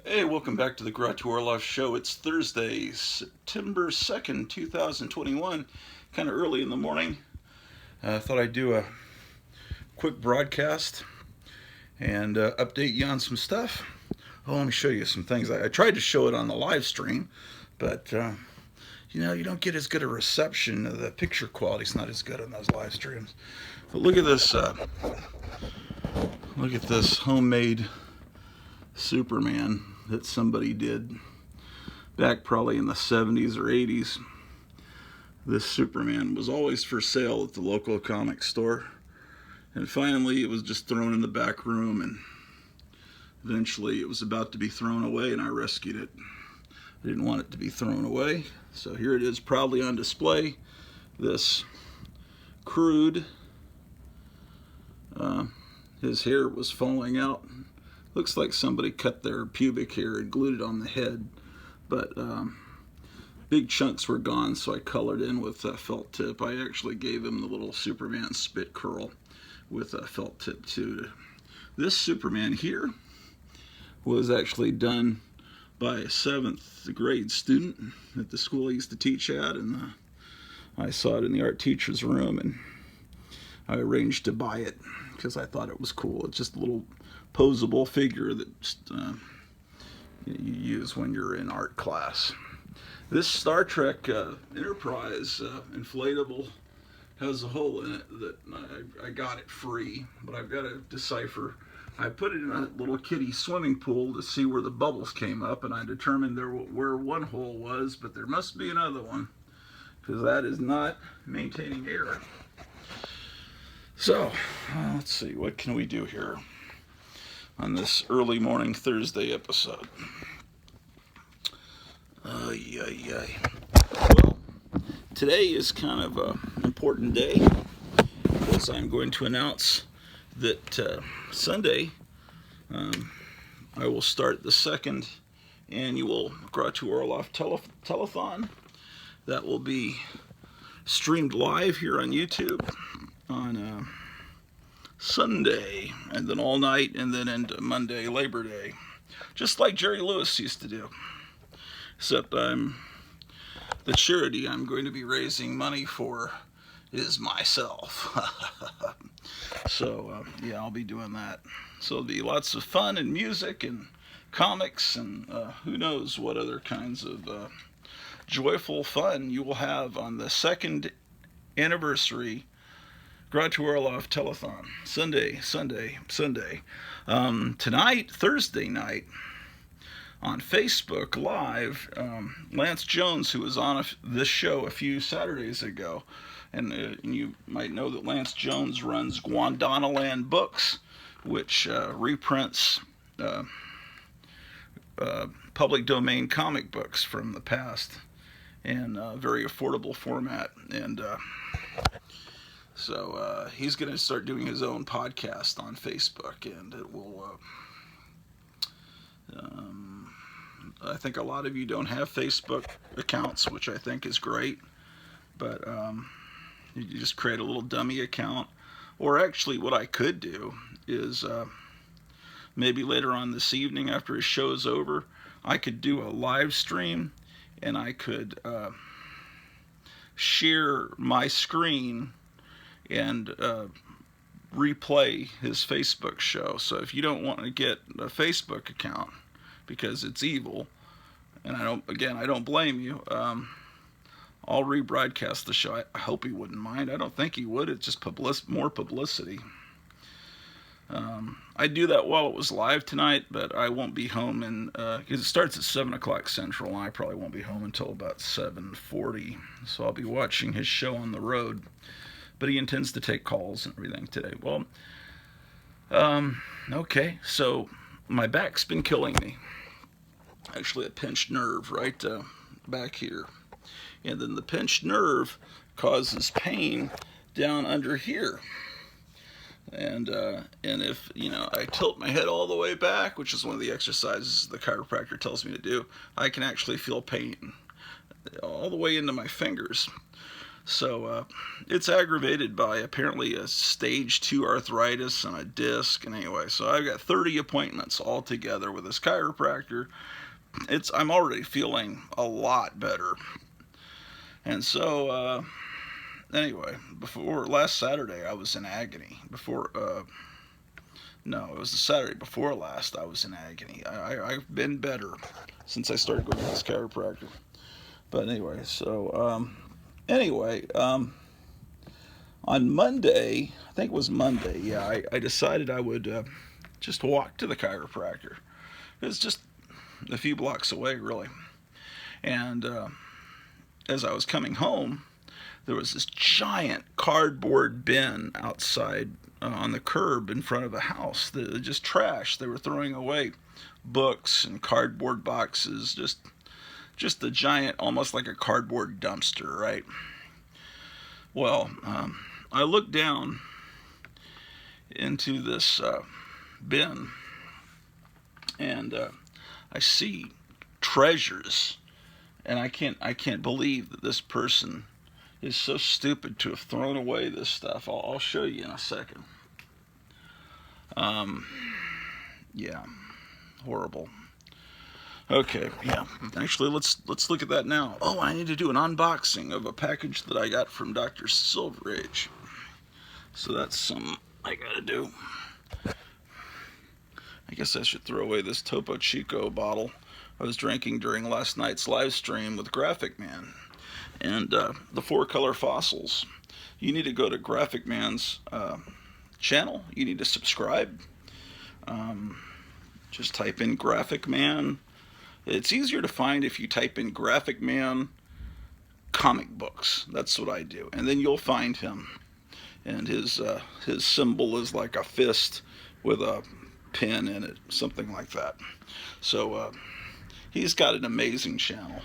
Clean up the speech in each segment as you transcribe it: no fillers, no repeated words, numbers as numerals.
Hey, welcome back to the Grottuville show. It's Thursday, September 2nd, 2021, kind of early in the morning. I thought I'd do a quick broadcast and update you on some stuff. Oh, let me show you some things. I tried to show it on the live stream, but you don't get as good a reception. The picture quality's not as good on those live streams. But look at this. Look at this homemade Superman that somebody did back probably in the 70s or 80s. This Superman was always for sale at the local comic store, and finally it was just thrown in the back room, and eventually it was about to be thrown away, and I rescued it. I didn't want it to be thrown away, so here it is, proudly on display. This crude, his hair was falling out. Looks like somebody cut their pubic hair and glued it on the head, but big chunks were gone, so I colored in with a felt tip. I actually gave him the little Superman spit curl with a felt tip too. This Superman here was actually done by a 7th grade student at the school I used to teach at, and I saw it in the art teacher's room, and I arranged to buy it because I thought it was cool. It's just a little posable figure that you use when you're in art class. This Star Trek Enterprise inflatable has a hole in it that I got it free, but I've got to decipher. I put it in a little kiddie swimming pool to see where the bubbles came up, and I determined where one hole was, but there must be another one because that is not maintaining air. So let's see, what can we do here on this early morning Thursday episode? Well, today is kind of an important day because I'm going to announce that Sunday I will start the second annual Grottuville telethon. That will be streamed live here on YouTube on Sunday, and then all night, and then into Monday, Labor Day, just like Jerry Lewis used to do. Except the charity I'm going to be raising money for is myself. So yeah, I'll be doing that. So there'll be lots of fun and music and comics and who knows what other kinds of joyful fun you will have on the second anniversary Grottuville telethon. Sunday. Tonight, Thursday night, on Facebook Live, Lance Jones, who was on this show a few Saturdays ago, and you might know that Lance Jones runs Guandanaland Books, which reprints public domain comic books from the past in a very affordable format. And so he's going to start doing his own podcast on Facebook, and it will... I think a lot of you don't have Facebook accounts, which I think is great, but you just create a little dummy account. Or actually what I could do is maybe later on this evening after his show's over, I could do a live stream, and I could share my screen and replay his Facebook show. So if you don't want to get a Facebook account because it's evil, and I don't blame you, I'll rebroadcast the show. I hope he wouldn't mind. I don't think he would. It's just more publicity. I'd do that while it was live tonight, but I won't be home because it starts at 7 o'clock Central, and I probably won't be home until about 7:40. So I'll be watching his show on the road. But he intends to take calls and everything today. Well, okay, so my back's been killing me. Actually, a pinched nerve right back here. And then the pinched nerve causes pain down under here. And if, I tilt my head all the way back, which is one of the exercises the chiropractor tells me to do, I can actually feel pain all the way into my fingers. So it's aggravated by apparently a stage 2 arthritis and a disc. And anyway, so I've got 30 appointments all together with this chiropractor. I'm already feeling a lot better. And so anyway, before last Saturday I was in agony. No, it was the Saturday before last I was in agony. I've been better since I started going to this chiropractor. But anyway, so on Monday, I think it was Monday, yeah, I decided I would just walk to the chiropractor. It's just a few blocks away, really. And as I was coming home, there was this giant cardboard bin outside on the curb in front of a house. Just trash. They were throwing away books and cardboard boxes, just a giant, almost like a cardboard dumpster, right? Well, I looked down into this bin, and I see treasures, and I can't believe that this person is so stupid to have thrown away this stuff. I'll show you in a second. Yeah, horrible. Okay, yeah. Actually, let's look at that now. Oh, I need to do an unboxing of a package that I got from Dr. Silverage. So that's something I gotta do. I guess I should throw away this Topo Chico bottle I was drinking during last night's live stream with Graphic Man. And the 4-color fossils. You need to go to Graphic Man's channel. You need to subscribe. Just type in Graphic Man. It's easier to find if you type in Graphic Man comic books. That's what I do. And then you'll find him. And his symbol is like a fist with a pin in it, something like that. So he's got an amazing channel.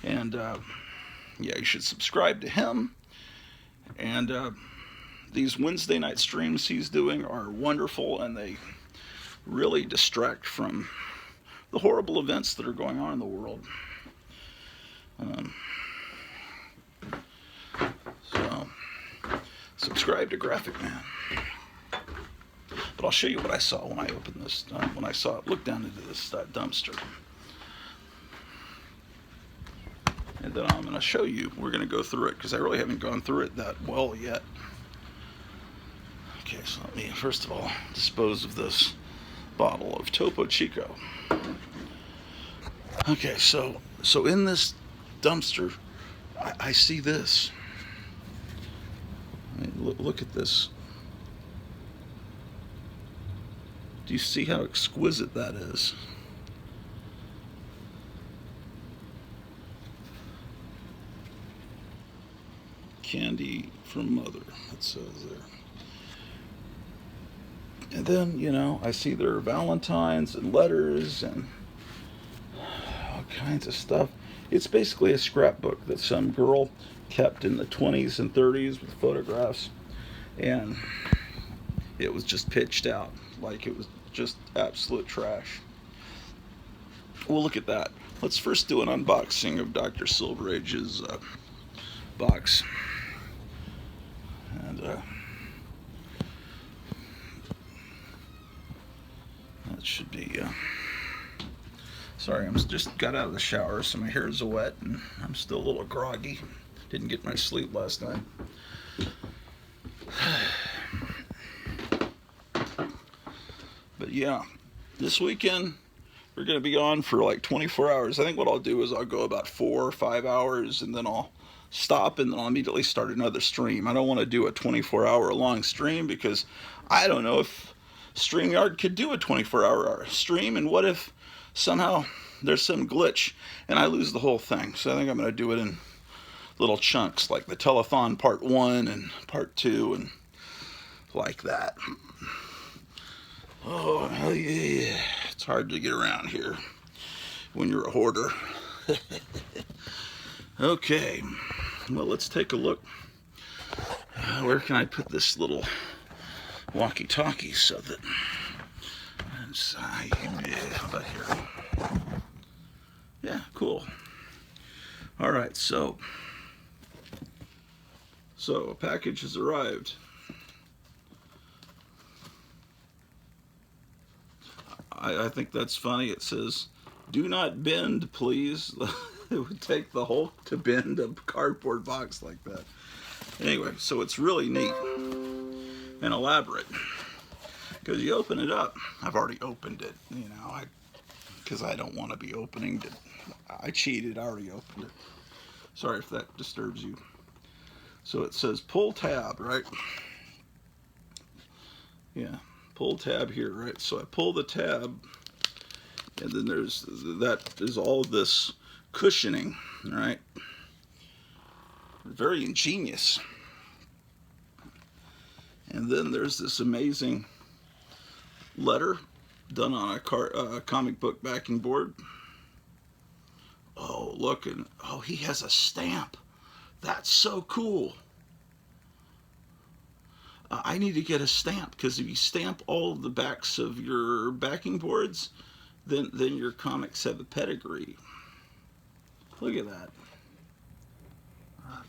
And yeah, you should subscribe to him. And these Wednesday night streams he's doing are wonderful, and they really distract from the horrible events that are going on in the world. So, subscribe to Graphic Man. But I'll show you what I saw when I opened this, when I saw it, look down into this dumpster. And then I'm going to show you, we're going to go through it, because I really haven't gone through it that well yet. Okay, so let me, first of all, dispose of this bottle of Topo Chico. Okay, so in this dumpster, I see this. I mean, look at this. Do you see how exquisite that is? Candy from Mother, it says there. And then, you know, I see there are Valentines and letters and all kinds of stuff. It's basically a scrapbook that some girl kept in the 20s and 30s with photographs, and it was just pitched out like it was just absolute trash. Well, look at that. Let's first do an unboxing of Dr. Silverage's box. And that should be sorry, I'm just got out of the shower, so my hair is wet and I'm still a little groggy. Didn't get my sleep last night. But yeah, this weekend we're going to be on for like 24 hours. I think what I'll do is I'll go about 4 or 5 hours, and then I'll stop, and then I'll immediately start another stream. I don't want to do a 24-hour long stream, because I don't know if StreamYard could do a 24-hour stream, and what if somehow there's some glitch and I lose the whole thing. So I think I'm going to do it in little chunks, like the telethon part 1 and part 2 and like that. Oh, hell yeah. It's hard to get around here when you're a hoarder. Okay, well, let's take a look. Where can I put this little walkie-talkie so that how about here? Yeah, cool. All right, so So a package has arrived. I think that's funny. It says, "Do not bend, please." It would take the Hulk to bend a cardboard box like that. Anyway, so it's really neat and elaborate. Because you open it up. I've already opened it, because I don't want to be opening it. I cheated. I already opened it. Sorry if that disturbs you. So it says pull tab, right? Yeah, pull tab here, right? So I pull the tab, and then there's all this cushioning, right? Very ingenious. And then there's this amazing letter done on a comic book backing board. Oh, look, and he has a stamp. That's so cool. I need to get a stamp, because if you stamp all of the backs of your backing boards, then your comics have a pedigree. Look at that.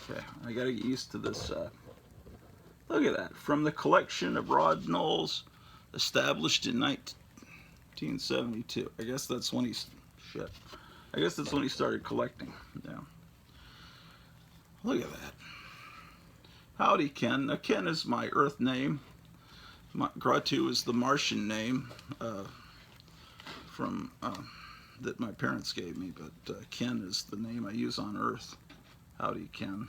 Okay, I gotta get used to this. Look at that. From the collection of Rod Knowles, established in 1972. I guess that's when he started collecting. Yeah. Look at that. Howdy, Ken. Now, Ken is my Earth name. Grottuville is the Martian name that my parents gave me, but Ken is the name I use on Earth. Howdy, Ken.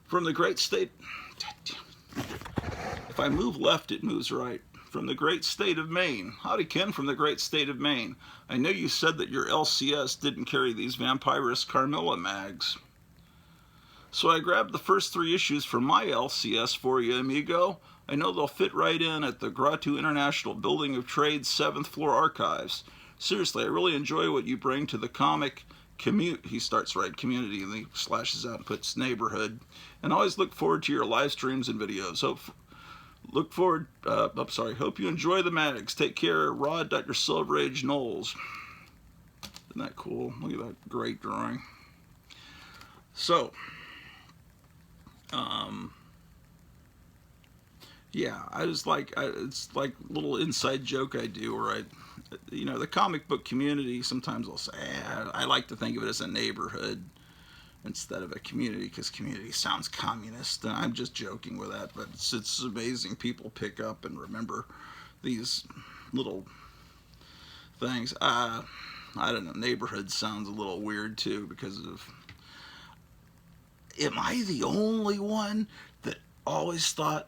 From the great state... If I move left, it moves right. From the great state of Maine. Howdy, Ken, from the great state of Maine. I know you said that your LCS didn't carry these Vampirus Carmilla mags. So I grabbed the first 3 issues from my LCS for you, amigo. I know they'll fit right in at the Grottuville International Building of Trade's 7th floor archives. Seriously, I really enjoy what you bring to the comic he starts right, community, and he slashes out and puts neighborhood. And always look forward to your live streams and videos. Hope you enjoy the mags. Take care, Rod. Your Silver Age Knowles. Isn't that cool? Look at that great drawing. So, yeah, it's like a little inside joke I do, where the comic book community, sometimes I'll say, I like to think of it as a neighborhood instead of a community, because community sounds communist, and I'm just joking with that, but it's amazing people pick up and remember these little things. I don't know, neighborhood sounds a little weird too, because of, am I the only one that always thought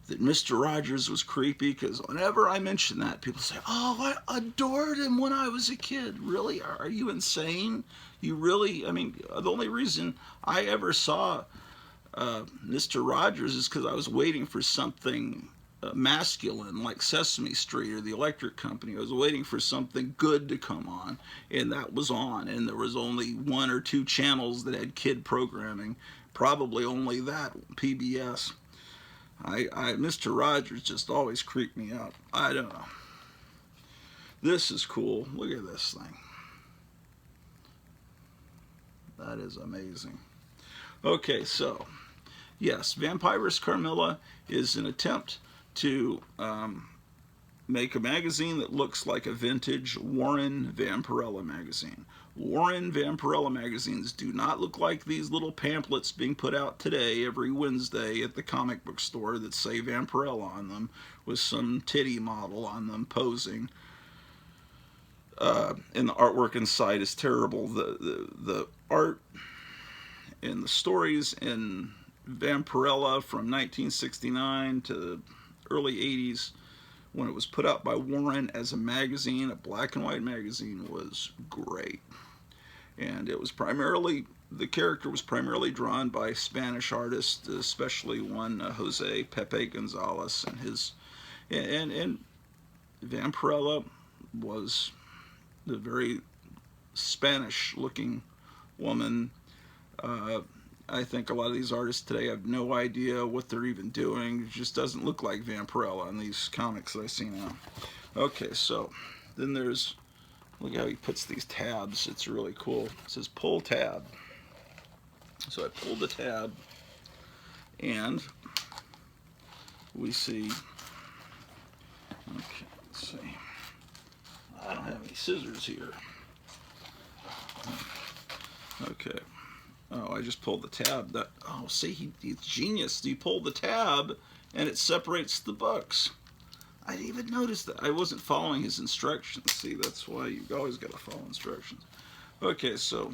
that Mr. Rogers was creepy? Because whenever I mention that, people say, "Oh, I adored him when I was a kid." Really? Are you insane? You really? I mean, the only reason I ever saw Mr. Rogers is because I was waiting for something masculine, like Sesame Street or The Electric Company. I was waiting for something good to come on, and that was on. And there was only 1 or 2 channels that had kid programming. Probably only that, PBS. Mr. Rogers just always creeped me out. I don't know. This is cool. Look at this thing. That is amazing. Okay, so, yes, Vampirus Carmilla is an attempt to make a magazine that looks like a vintage Warren Vampirella magazine. Warren Vampirella magazines do not look like these little pamphlets being put out today every Wednesday at the comic book store that say Vampirella on them, with some titty model on them posing. And the artwork inside is terrible. The art and the stories in Vampirella from 1969 to the early 80s, when it was put out by Warren as a magazine, a black and white magazine, was great. And it was the character was primarily drawn by Spanish artists, especially one Jose Pepe Gonzalez, and Vampirella was the very Spanish-looking woman. I think a lot of these artists today have no idea what they're even doing. It just doesn't look like Vampirella in these comics that I see now. Okay, so then there's, look how he puts these tabs. It's really cool. It says pull tab. So I pulled the tab, And we see, okay, let's see. I don't have any scissors here. Okay. Oh, I just pulled the tab. Oh, see, he's genius. You pull the tab, and it separates the books. I didn't even notice that. I wasn't following his instructions. See, that's why you've always got to follow instructions. Okay, so,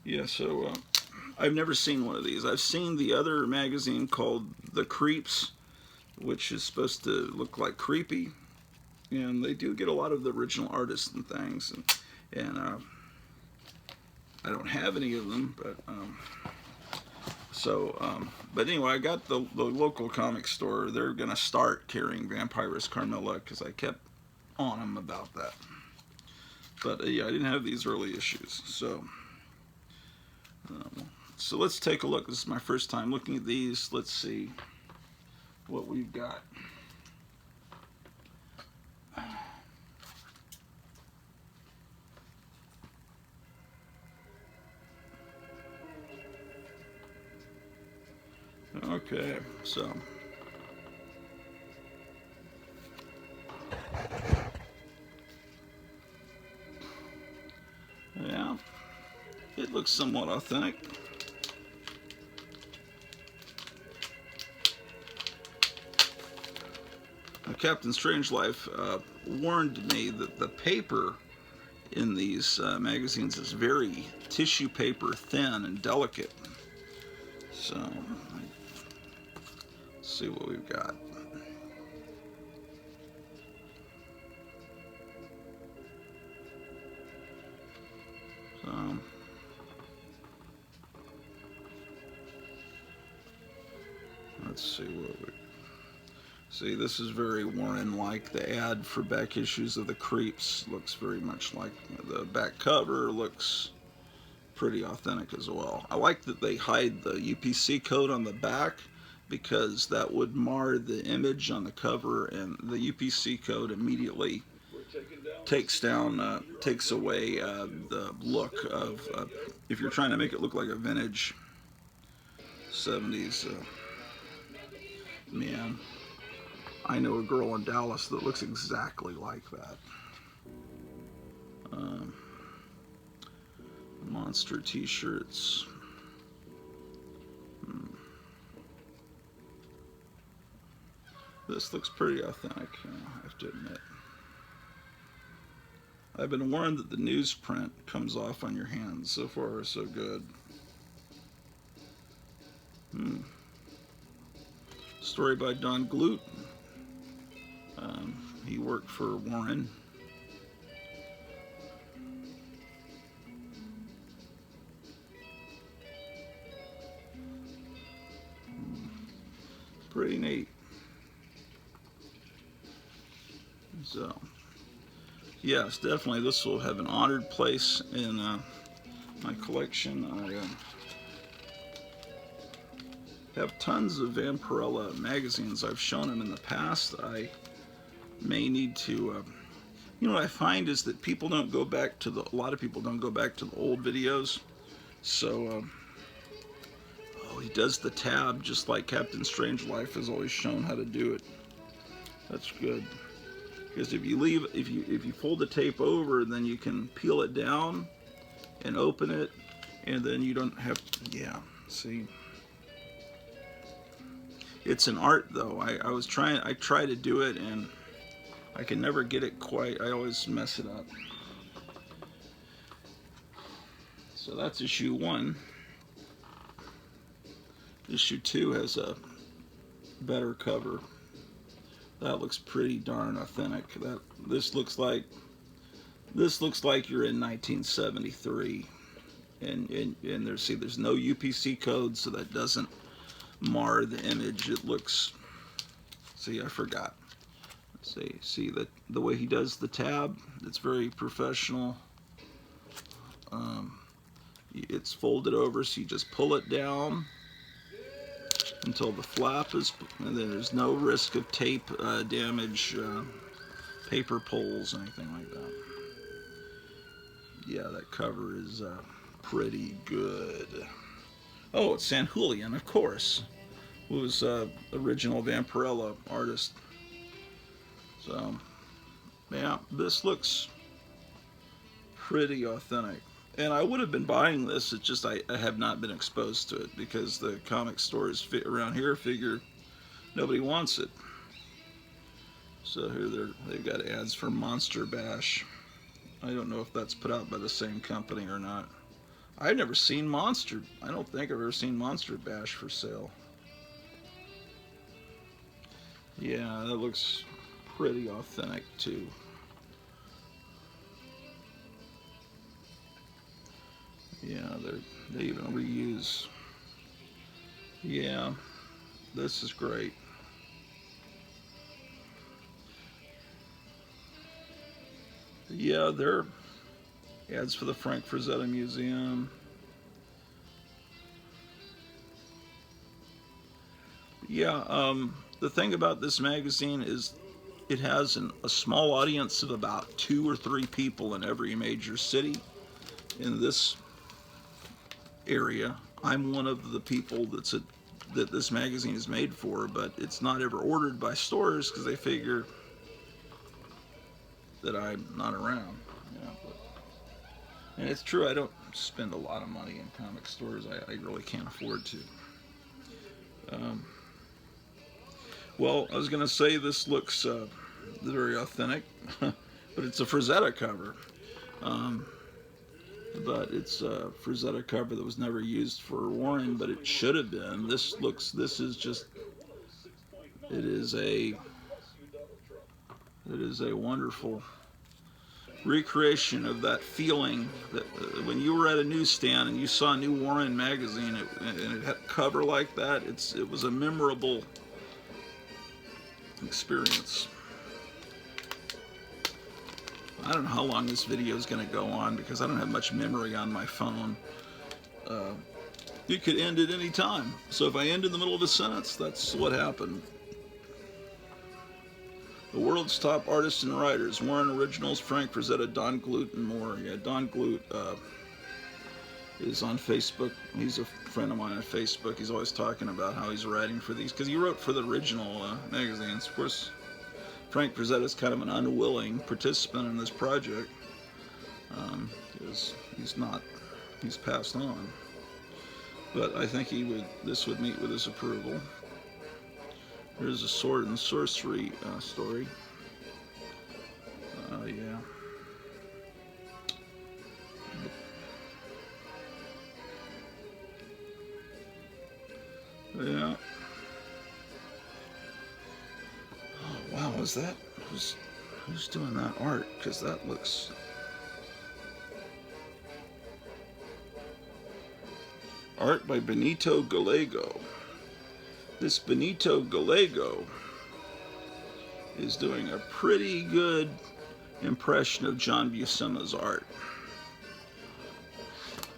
yeah, so I've never seen one of these. I've seen the other magazine called The Creeps, which is supposed to look like creepy, and they do get a lot of the original artists and things, and I don't have any of them, but but anyway, I got the local comic store. They're gonna start carrying Vampirus Carmilla because I kept on them about that. But yeah, I didn't have these early issues, so let's take a look. This is my first time looking at these. Let's see what we've got. Okay, so yeah, it looks somewhat authentic. Captain Strangelove warned me that the paper in these magazines is very tissue paper thin and delicate. So let's see what we've got. So let's see what we see. This is very Warren-like. The ad for back issues of The Creeps looks very much like the back cover. Looks pretty authentic as well. I like that they hide the UPC code on the back because that would mar the image on the cover, and the UPC code immediately takes away the look of if you're trying to make it look like a vintage 70s man. I know a girl in Dallas that looks exactly like that. Monster t-shirts. This looks pretty authentic, I have to admit. I've been warned that the newsprint comes off on your hands. So far, so good. Story by Don Glut. He worked for Warren. Pretty neat. So, yes, definitely this will have an honored place in my collection. I have tons of Vampirella magazines. I've shown them in the past. I may need to, you know, what I find is that people don't go back to a lot of people don't go back to the old videos. So, oh, he does the tab just like Captain Strangelove has always shown how to do it. That's good. Because if you fold the tape over, then you can peel it down and open it, and then you don't have, yeah, see. It's an art though. I try to do it and I can never get it quite. I always mess it up. So that's issue 1. Issue 2 has a better cover. That looks pretty darn authentic. This looks like you're in 1973, and there's no UPC code, so that doesn't mar the image. It looks. See, I forgot. Let's see that the way he does the tab. It's very professional. It's folded over, so you just pull it down until the flap is, and then there's no risk of tape damage, paper pulls, anything like that. Yeah, that cover is pretty good. Oh, it's San Julian, of course, who was original Vampirella artist. So, yeah, this looks pretty authentic. And I would have been buying this, it's just I have not been exposed to it because the comic stores around here figure nobody wants it. So here they've got ads for Monster Bash. I don't know if that's put out by the same company or not. I've never seen I don't think I've ever seen Monster Bash for sale. Yeah, that looks pretty authentic too. Yeah, they even reuse. Yeah, this is great. Yeah, they're ads for the Frank Frazetta Museum. Yeah, the thing about this magazine is it has a small audience of about 2 or 3 people in every major city. In this area, I'm one of the people that this magazine is made for, but it's not ever ordered by stores because they figure that I'm not around. And it's true, I don't spend a lot of money in comic stores. I really can't afford to. Well, I was going to say this looks very authentic, but it's a Frazetta cover. But it's a Frazetta cover that was never used for Warren, but it should have been. This is just, it is a wonderful recreation of that feeling that when you were at a newsstand and you saw a new Warren magazine and it had a cover like that, it was a memorable experience. I don't know how long this video is going to go on because I don't have much memory on my phone. It could end at any time. So if I end in the middle of a sentence, that's what happened. The world's top artists and writers: Warren Originals, Frank Frazetta, Don Glut, and more. Yeah, Don Glut is on Facebook. He's a friend of mine on Facebook. He's always talking about how he's writing for these because he wrote for the original magazines. Of course, Frank Frazetta is kind of an unwilling participant in this project because he's passed on. But I think this would meet with his approval. Here's a sword and sorcery story. Yeah. Yeah. Oh, wow, is that who's doing that art? Because that looks. Art by Benito Gallego. This Benito Gallego is doing a pretty good impression of John Buscema's art.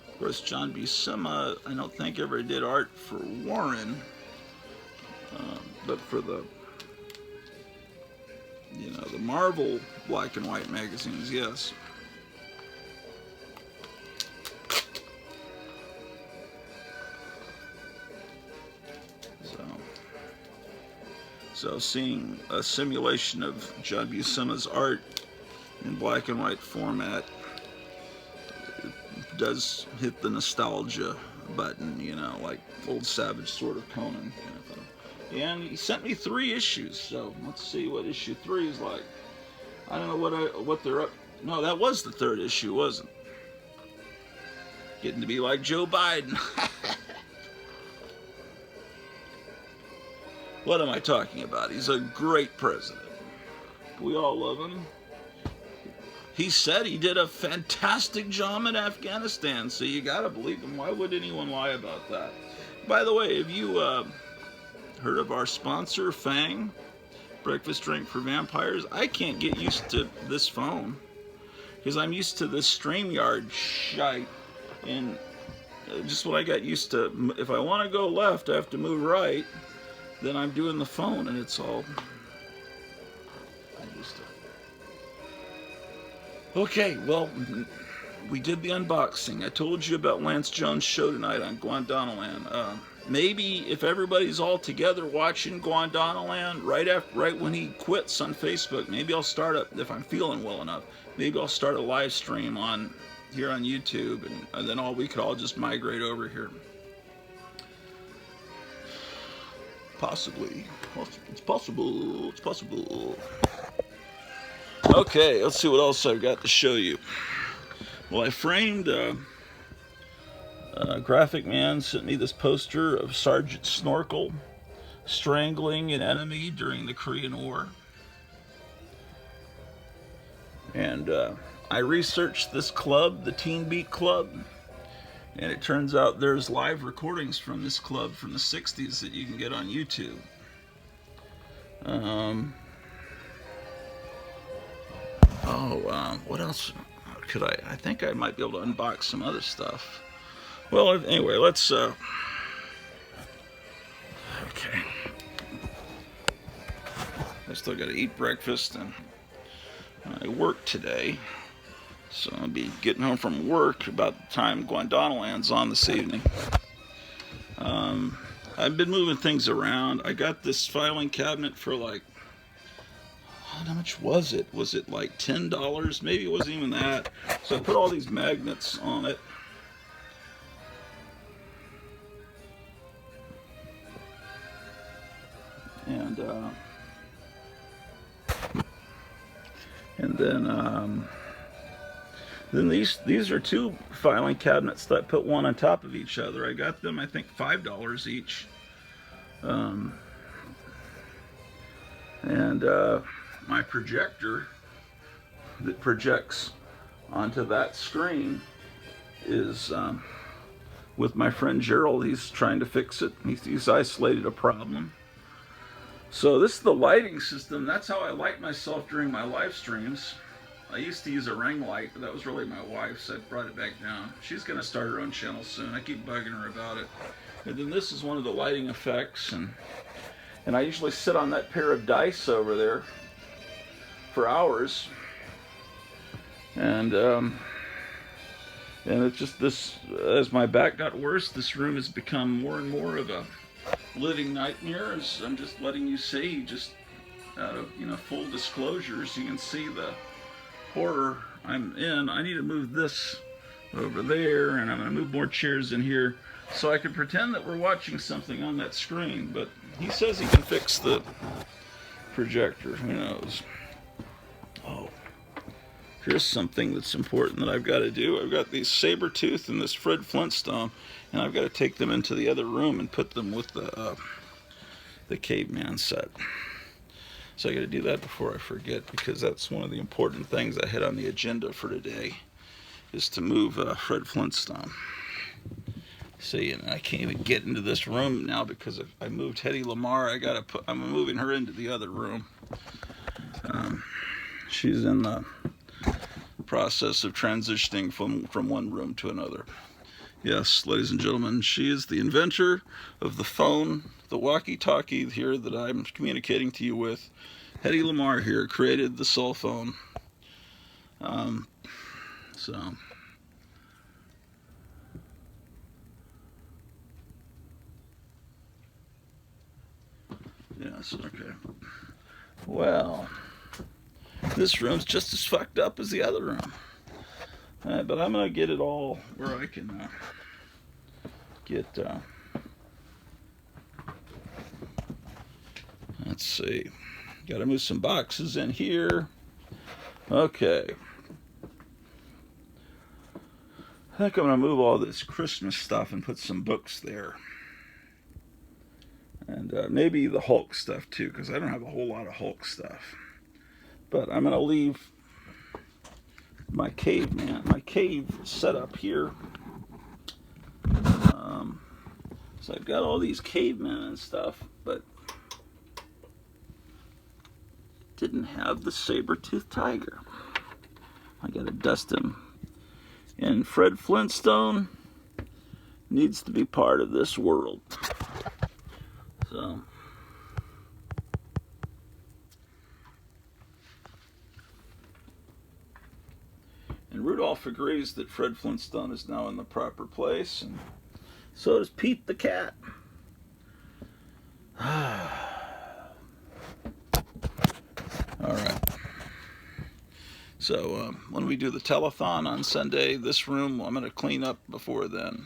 Of course, John Buscema, I don't think ever did art for Warren, but for the Marvel black and white magazines, yes. So seeing a simulation of John Buscema's art in black and white format, it does hit the nostalgia button, like old Savage Sword of Conan. And he sent me 3 issues, so let's see what issue 3 is like. I don't know what they're up. No, that was the 3rd issue, wasn't it? Getting to be like Joe Biden. What am I talking about? He's a great president. We all love him. He said he did a fantastic job in Afghanistan, so you gotta believe him. Why would anyone lie about that? By the way, have you heard of our sponsor, Fang? Breakfast Drink for Vampires? I can't get used to this phone because I'm used to this StreamYard shite, and just when I got used to, if I want to go left, I have to move right. Then I'm doing the phone, and it's all. Okay, well, we did the unboxing. I told you about Lance Jones' show tonight on Guandanaland. Maybe if everybody's all together watching Guandanaland right when he quits on Facebook, maybe I'll start up, if I'm feeling well enough, maybe I'll start a live stream here on YouTube, and then we could all just migrate over here. Possibly. It's possible. It's possible. Okay, let's see what else I've got to show you. Well, I framed Graphic Man sent me this poster of Sergeant Snorkel strangling an enemy during the Korean War. And I researched this club, the Teen Beat Club, and it turns out there's live recordings from this club from the 60s that you can get on YouTube. What else could I think I might be able to unbox some other stuff. Well, anyway, let's, okay. I still got to eat breakfast, and I work today. So I'll be getting home from work about the time Guandanaland's on this evening. I've been moving things around. I got this filing cabinet for like, how much was it? Was it like $10? Maybe it wasn't even that. So I put all these magnets on it. Then these are two filing cabinets that I put one on top of each other. I got them, I think, $5 each. My projector that projects onto that screen is with my friend Gerald. He's trying to fix it. He's isolated a problem. So this is the lighting system. That's how I light myself during my live streams. I used to use a ring light, but that was really my wife's, so I brought it back down. She's going to start her own channel soon. I keep bugging her about it. And then this is one of the lighting effects, and I usually sit on that pair of dice over there for hours. And it's just this, as my back got worse, this room has become more and more of a living nightmare. As I'm just letting you see, just out of, full disclosures, you can see the horror I'm in. I need to move this over there, and I'm going to move more chairs in here so I can pretend that we're watching something on that screen. But he says he can fix the projector. Who knows? Oh, here's something that's important that I've got to do. I've got these Sabertooth and this Fred Flintstone, and I've got to take them into the other room and put them with the caveman set. So I got to do that before I forget, because that's one of the important things I had on the agenda for today, is to move Fred Flintstone. See, and I can't even get into this room now because I moved Hedy Lamarr. I'm moving her into the other room. She's in the process of transitioning from one room to another. Yes, ladies and gentlemen, she is the inventor of the phone, the walkie-talkie here that I'm communicating to you with. Hedy Lamarr here created the cell phone. Yes, okay. Well, this room's just as fucked up as the other room. But I'm going to get it all where I can get... let's see. Got to move some boxes in here. Okay. I think I'm going to move all this Christmas stuff and put some books there. And maybe the Hulk stuff too, because I don't have a whole lot of Hulk stuff. But I'm going to leave my cave set up here. So I've got all these cavemen and stuff, but didn't have the saber-toothed tiger. I got to dust him. And Fred Flintstone needs to be part of this world. So, and And Rudolph agrees that Fred Flintstone is now in the proper place, and so does Pete the cat. All right. So when we do the telethon on Sunday, this room I'm going to clean up before then.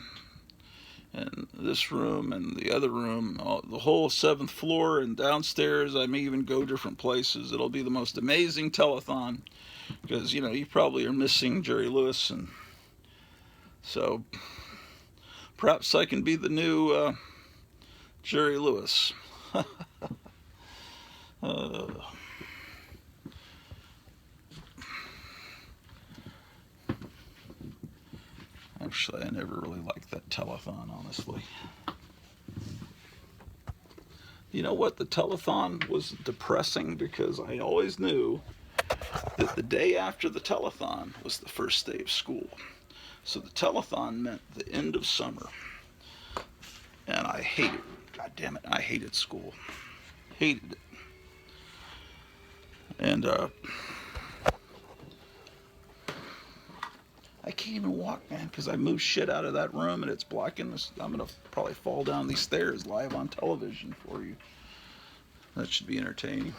And this room and the other room, the whole 7th floor and downstairs, I may even go different places. It'll be the most amazing telethon because, you know, you probably are missing Jerry Lewis. And so perhaps I can be the new Jerry Lewis. Actually, I never really liked that telethon, honestly. You know what? The telethon was depressing because I always knew that the day after the telethon was the first day of school. So the telethon meant the end of summer. And I hated it. God damn it, I hated school. Hated it. And I can't even walk, man, because I moved shit out of that room and it's blocking this. I'm going to probably fall down these stairs live on television for you. That should be entertaining.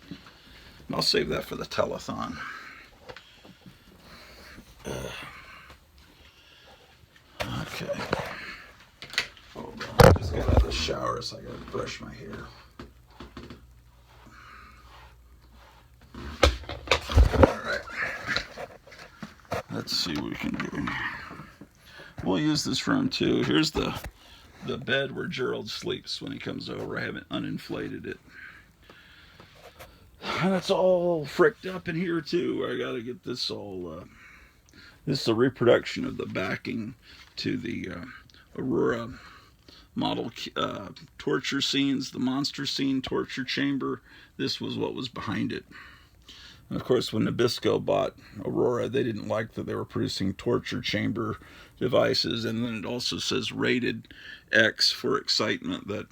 And I'll save that for the telethon. Okay. Hold on. I just got out of the shower, so I got to brush my hair. Let's see what we can do. We'll use this room too. Here's the bed where Gerald sleeps when he comes over. I haven't uninflated it. And it's all fricked up in here too. I gotta get this all... this is a reproduction of the backing to the Aurora model torture scenes, the monster scene torture chamber. This was what was behind it. And of course, when Nabisco bought Aurora, they didn't like that they were producing torture chamber devices. And then it also says rated X for excitement. That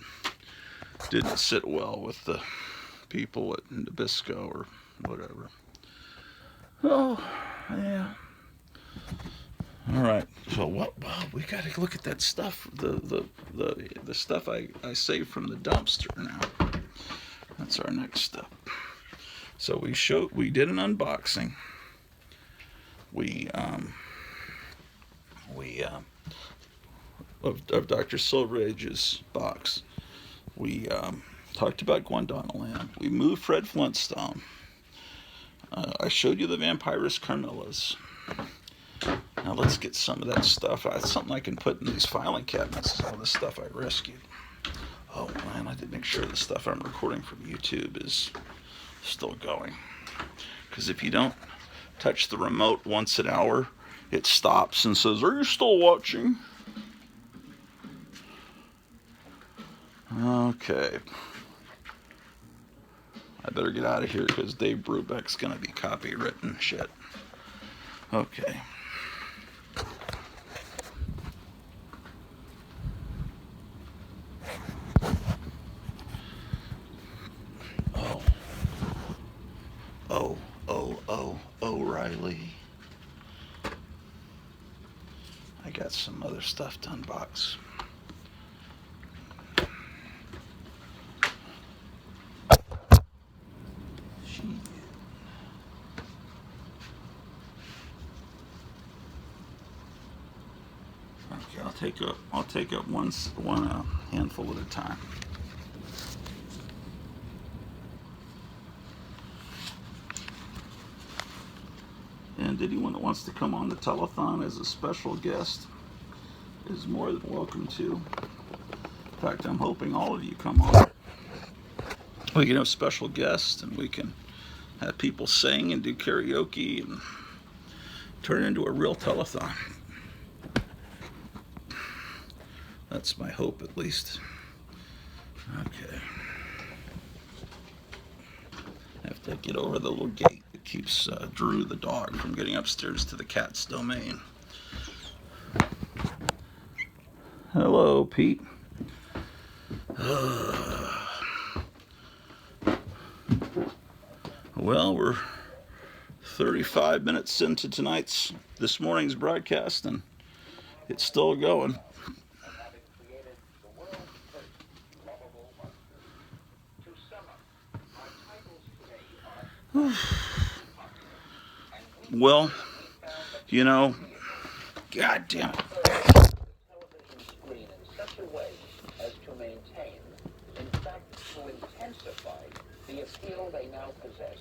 didn't sit well with the people at Nabisco or whatever. Oh, yeah. All right. So what? Well, we got to look at that stuff. The stuff I saved from the dumpster now. That's our next step. So we did an unboxing. Of Dr. Silverage's box. We talked about Guandanaland. We moved Fred Flintstone. I showed you the Vampirus Carmillas. Now let's get some of that stuff. It's something I can put in these filing cabinets. All this stuff I rescued. Oh man, I did make sure the stuff I'm recording from YouTube is still going, because if you don't touch the remote once an hour, it stops and says, "Are you still watching?" Okay, I better get out of here because Dave Brubeck's gonna be copywritten shit. Okay. O'Reilly. I got some other stuff to unbox. Okay, I'll take up one handful at a time. And anyone that wants to come on the telethon as a special guest is more than welcome to. In fact, I'm hoping all of you come on. We can have special guests and we can have people sing and do karaoke and turn it into a real telethon. That's my hope, at least. Okay. I have to get over the little gate that keeps Drew the dog from getting upstairs to the cat's domain. Hello, Pete. Well, we're 35 minutes into this morning's broadcast, and it's still going. Well, you know, God damn it. Screen in such a way as to maintain, in fact, to intensify the appeal they now possess,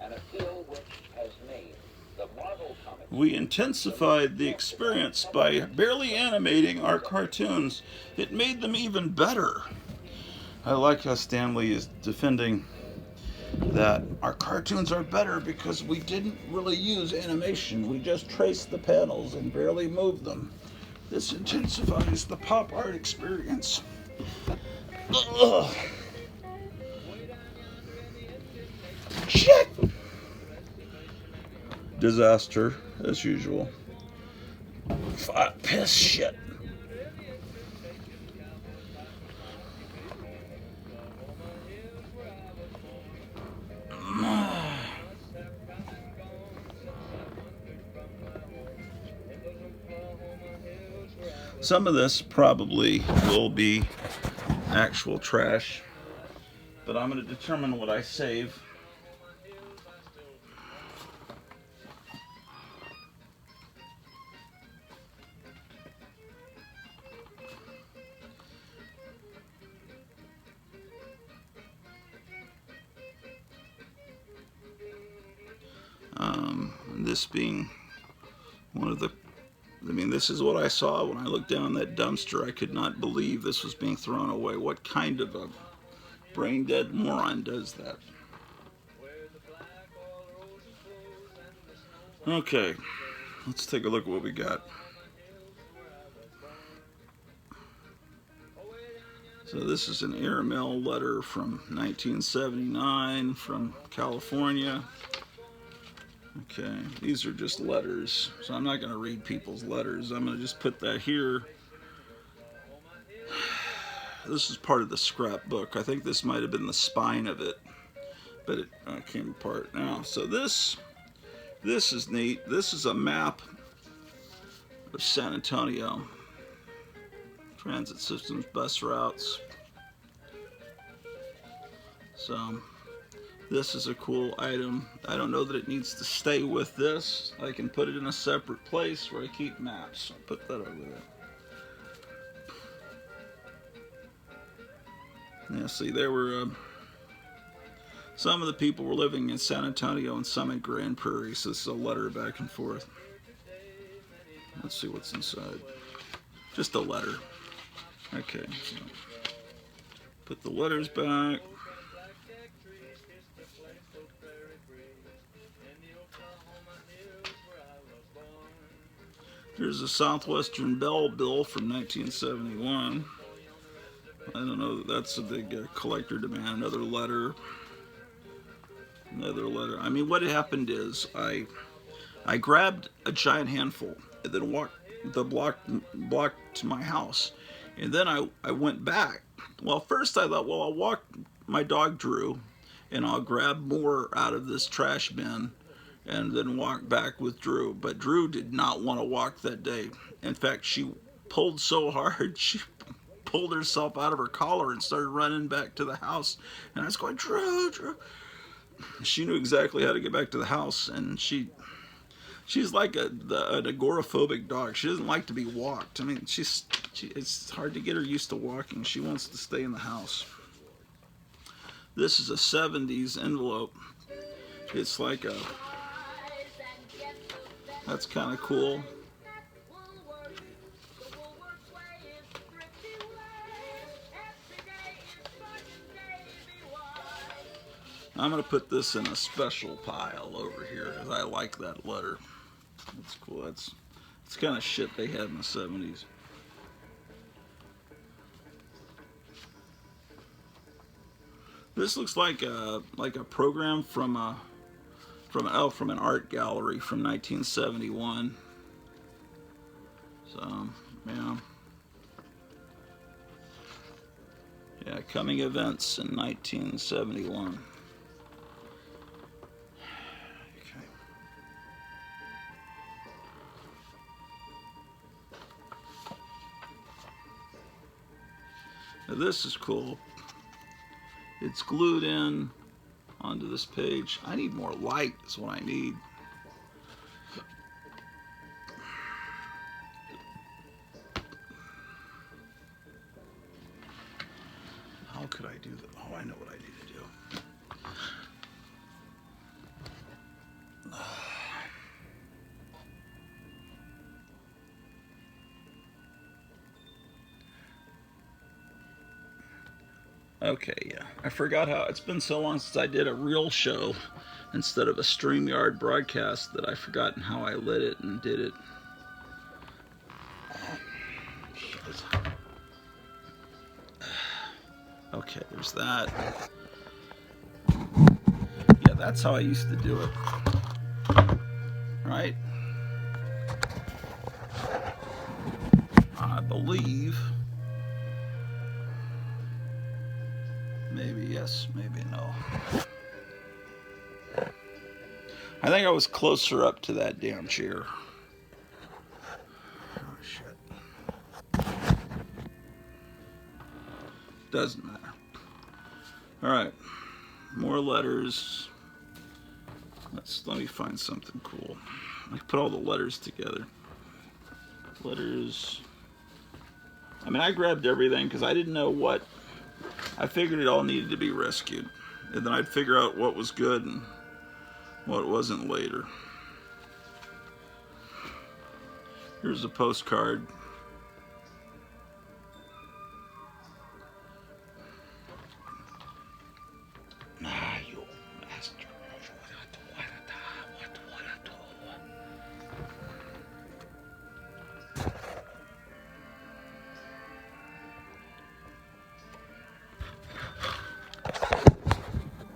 an appeal which has made the Marvel comics. We intensified the experience by barely animating our cartoons. It made them even better. I like how Stanley is defending that our cartoons are better because we didn't really use animation. We just traced the panels and barely moved them. This intensifies the pop art experience. Ugh. Shit! Disaster, as usual. Piss shit. Some of this probably will be actual trash, but I'm going to determine what I save. This being one of the, this is what I saw when I looked down that dumpster. I could not believe this was being thrown away. What kind of a brain dead moron does that? Okay, let's take a look at what we got. So this is an airmail letter from 1979 from California. Okay, these are just letters, so I'm not going to read people's letters. I'm going to just put that here. This is part of the scrapbook. I think this might have been the spine of it, but it came apart now. So this is neat. This is a map of San Antonio. Transit systems, bus routes. So this is a cool item. I don't know that it needs to stay with this. I can put it in a separate place where I keep maps. I'll put that over there. Yeah, see, there were some of the people were living in San Antonio and some in Grand Prairie, so this is a letter back and forth. Let's see what's inside. Just a letter. Okay, so put the letters back. Here's a Southwestern Bell bill from 1971. I don't know that that's a big collector demand. Another letter. Another letter. I mean, what happened is I grabbed a giant handful and then walked the block to my house. And then I went back. Well, first I thought, well, I'll walk my dog Drew and I'll grab more out of this trash bin and then walk back with Drew. But Drew did not want to walk that day. In fact, she pulled so hard, she pulled herself out of her collar and started running back to the house. And I was going, Drew, Drew. She knew exactly how to get back to the house, and she's like an agoraphobic dog. She doesn't like to be walked. I mean, it's hard to get her used to walking. She wants to stay in the house. This is a 70s envelope. It's like that's kind of cool. I'm going to put this in a special pile over here because I like that letter. That's cool. It's kind of shit they had in the 70s. This looks like a program from an art gallery from 1971. So, yeah, coming events in 1971. Now this is cool. It's glued in onto this page. I need more light is what I need. How could I do that? Oh, I know what I need to do. Okay, yeah. I forgot how, it's been so long since I did a real show instead of a StreamYard broadcast that I've forgotten how I lit it and did it. Okay, there's that. Yeah, that's how I used to do it. Right? I believe. Maybe yes, maybe no. I think I was closer up to that damn chair. Oh, shit. Doesn't matter. Alright. More letters. Let me find something cool. I put all the letters together. Letters. I mean, I grabbed everything because I didn't know what. I figured it all needed to be rescued. And then I'd figure out what was good and what wasn't later. Here's a postcard.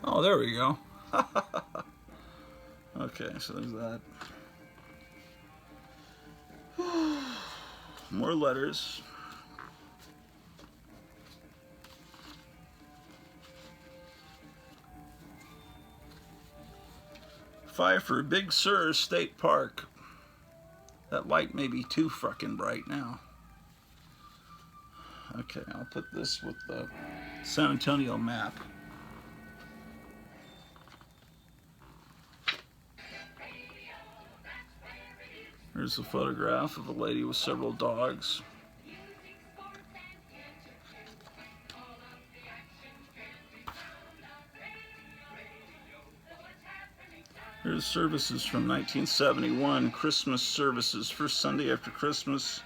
Oh, there we go. Okay, so there's that. More letters. Pfeiffer, Big Sur State Park. That light may be too fucking bright now. Okay, I'll put this with the San Antonio map. Here's a photograph of a lady with several dogs. Here's services from 1971, Christmas services, first Sunday after Christmas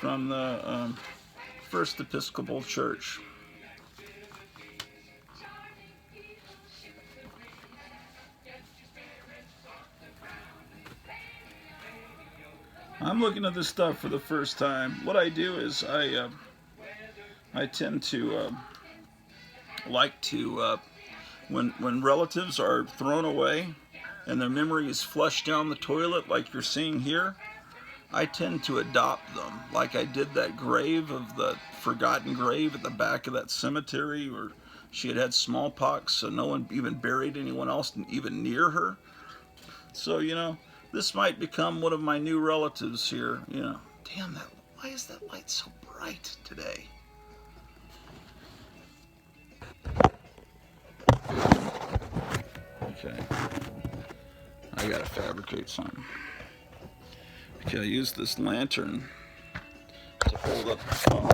from the First Episcopal Church. I'm looking at this stuff for the first time. What I do is I tend to like to when relatives are thrown away and their memory is flushed down the toilet like you're seeing here, I tend to adopt them. Like I did that grave of the forgotten grave at the back of that cemetery where she had smallpox, so no one even buried anyone else even near her. So, you know, this might become one of my new relatives here, you know. Damn, why is that light so bright today? Okay. I gotta fabricate something. Okay, I use this lantern to hold up the phone.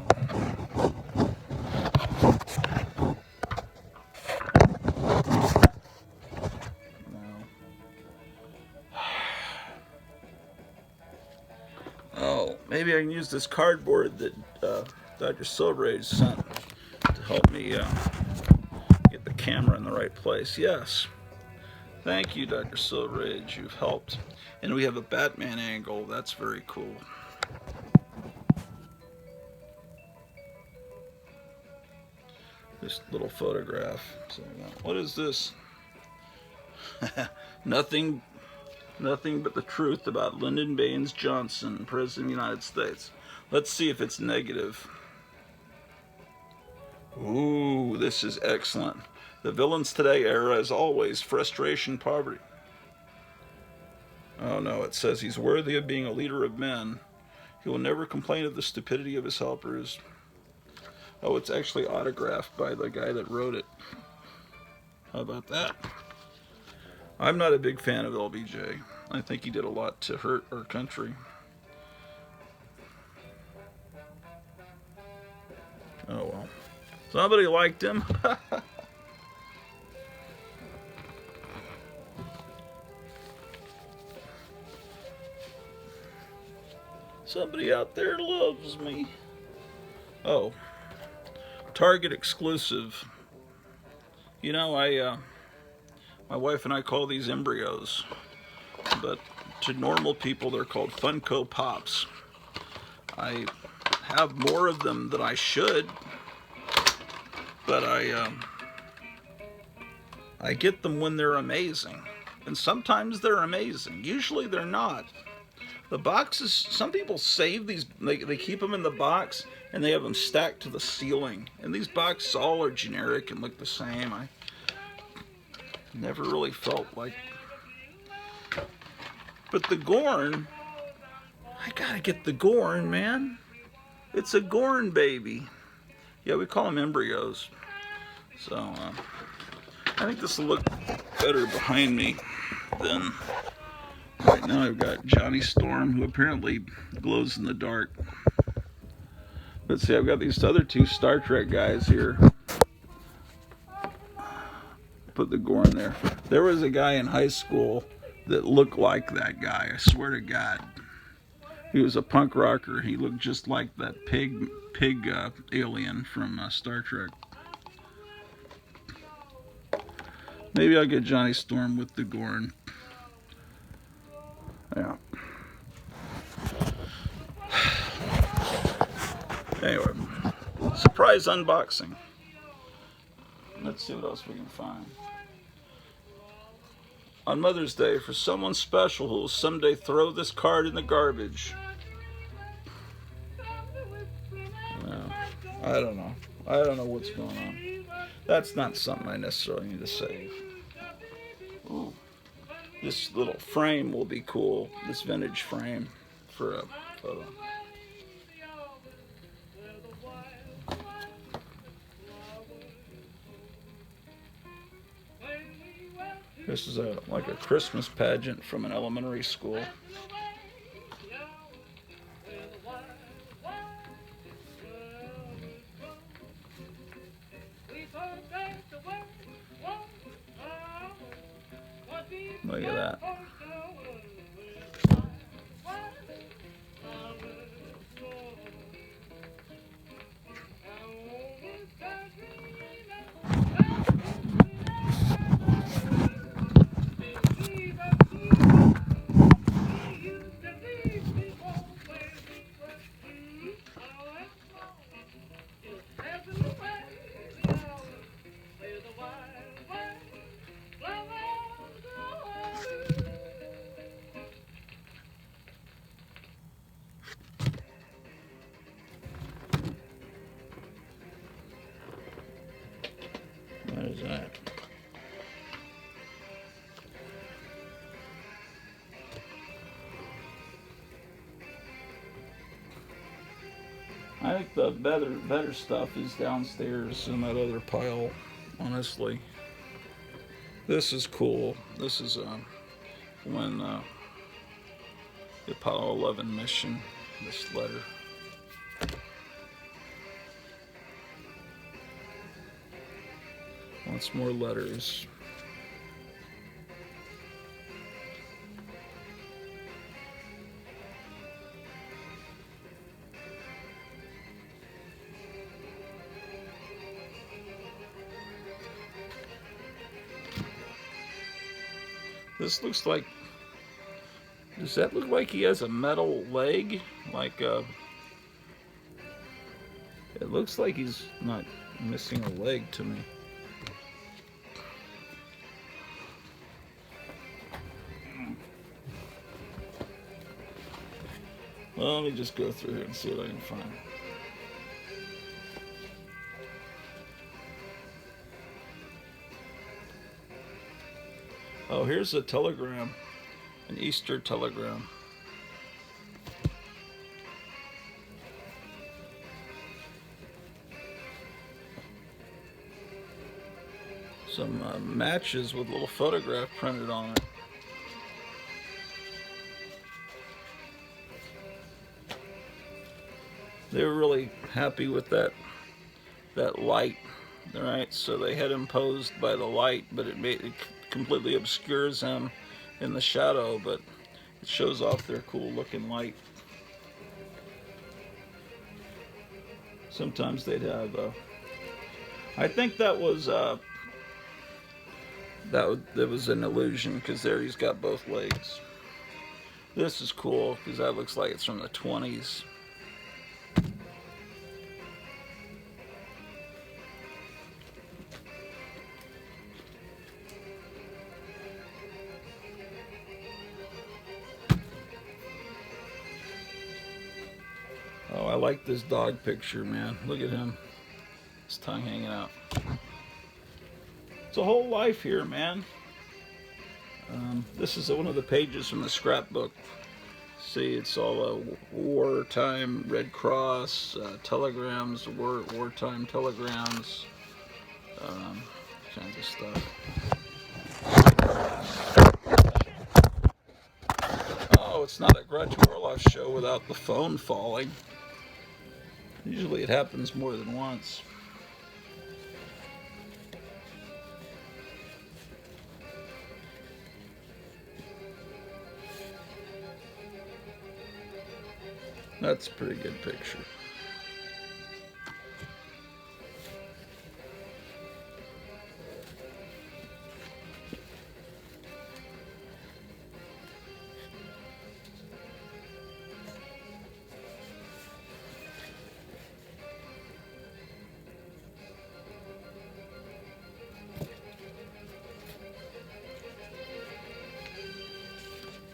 Oh, maybe I can use this cardboard that Dr. Silverage sent to help me get the camera in the right place. Yes. Thank you, Dr. Silverage. You've helped. And we have a Batman angle. That's very cool. This little photograph. So, what is this? Nothing but the truth about Lyndon Baines Johnson, President of the United States. Let's see if it's negative. Ooh, this is excellent. The villains today era is always frustration, poverty. Oh no, it says he's worthy of being a leader of men. He will never complain of the stupidity of his helpers. Oh, it's actually autographed by the guy that wrote it. How about that? I'm not a big fan of LBJ. I think he did a lot to hurt our country. Oh well. Somebody liked him. Somebody out there loves me. Oh, Target exclusive. You know, my wife and I call these embryos, but to normal people they're called Funko Pops. I have more of them than I should, but I get them when they're amazing, and sometimes they're amazing. Usually they're not. The boxes, some people save these, they keep them in the box and they have them stacked to the ceiling. And these boxes all are generic and look the same. I never really felt like. But the Gorn, I gotta get the Gorn, man. It's a Gorn baby. Yeah, we call them embryos. So, I think this will look better behind me than. Right now I've got Johnny Storm, who apparently glows in the dark. But see, I've got these other two Star Trek guys here. Put the Gorn there. There was a guy in high school that looked like that guy, I swear to God. He was a punk rocker. He looked just like that pig alien from Star Trek. Maybe I'll get Johnny Storm with the Gorn. Yeah. Anyway, surprise unboxing. Let's see what else we can find. On Mother's Day, for someone special who will someday throw this card in the garbage. Well, I don't know. I don't know what's going on. That's not something I necessarily need to save. Ooh. This little frame will be cool. This vintage frame for a photo. This is like a Christmas pageant from an elementary school. Look at that. What is that? I think the better stuff is downstairs in that other pile, honestly. This is cool. This is when the Apollo 11 mission, this letter. Once more letters. This looks like, does that look like he has a metal leg? Like, it looks like he's not missing a leg to me. Well, let me just go through here and see what I can find. Oh, here's a telegram, an Easter telegram. some matches with a little photograph printed on it. They were really happy with that light. All right, so they had him posed by the light, but it completely obscures him in the shadow, but it shows off their cool looking light. Sometimes they'd have I think that was an illusion, because there he's got both legs. This is cool because that looks like it's from the 20s. Oh, I like this dog picture, man. Look at him. His tongue hanging out. It's a whole life here, man. This is one of the pages from the scrapbook. See, it's all wartime Red Cross telegrams, wartime telegrams, kinds of stuff. Oh, it's not a Grottuville show without the phone falling. Usually it happens more than once. That's a pretty good picture.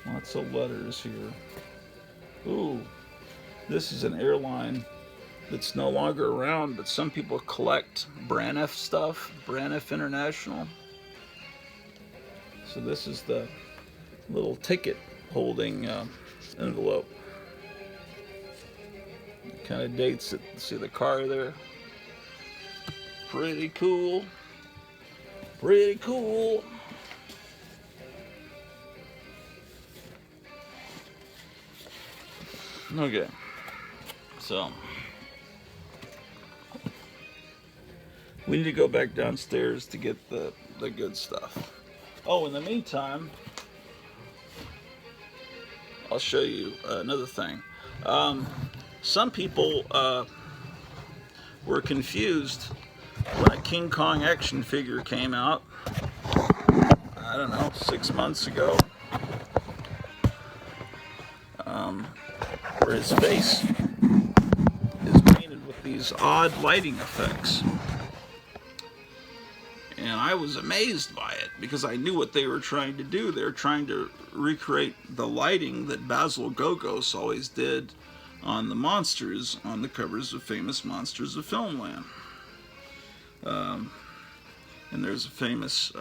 Lots of letters here. Ooh, this is an airline that's no longer around, but some people collect Braniff stuff, Braniff International. So this is the little ticket holding envelope. It kind of dates it. See the car there? Pretty cool. Pretty cool. Okay, so we need to go back downstairs to get the good stuff. Oh, in the meantime, I'll show you another thing. Some people were confused when a King Kong action figure came out, I don't know, 6 months ago, where his face is painted with these odd lighting effects. And I was amazed by it because I knew what they were trying to do. They were trying to recreate the lighting that Basil Gogos always did on the monsters on the covers of famous Monsters of Filmland. And there's a famous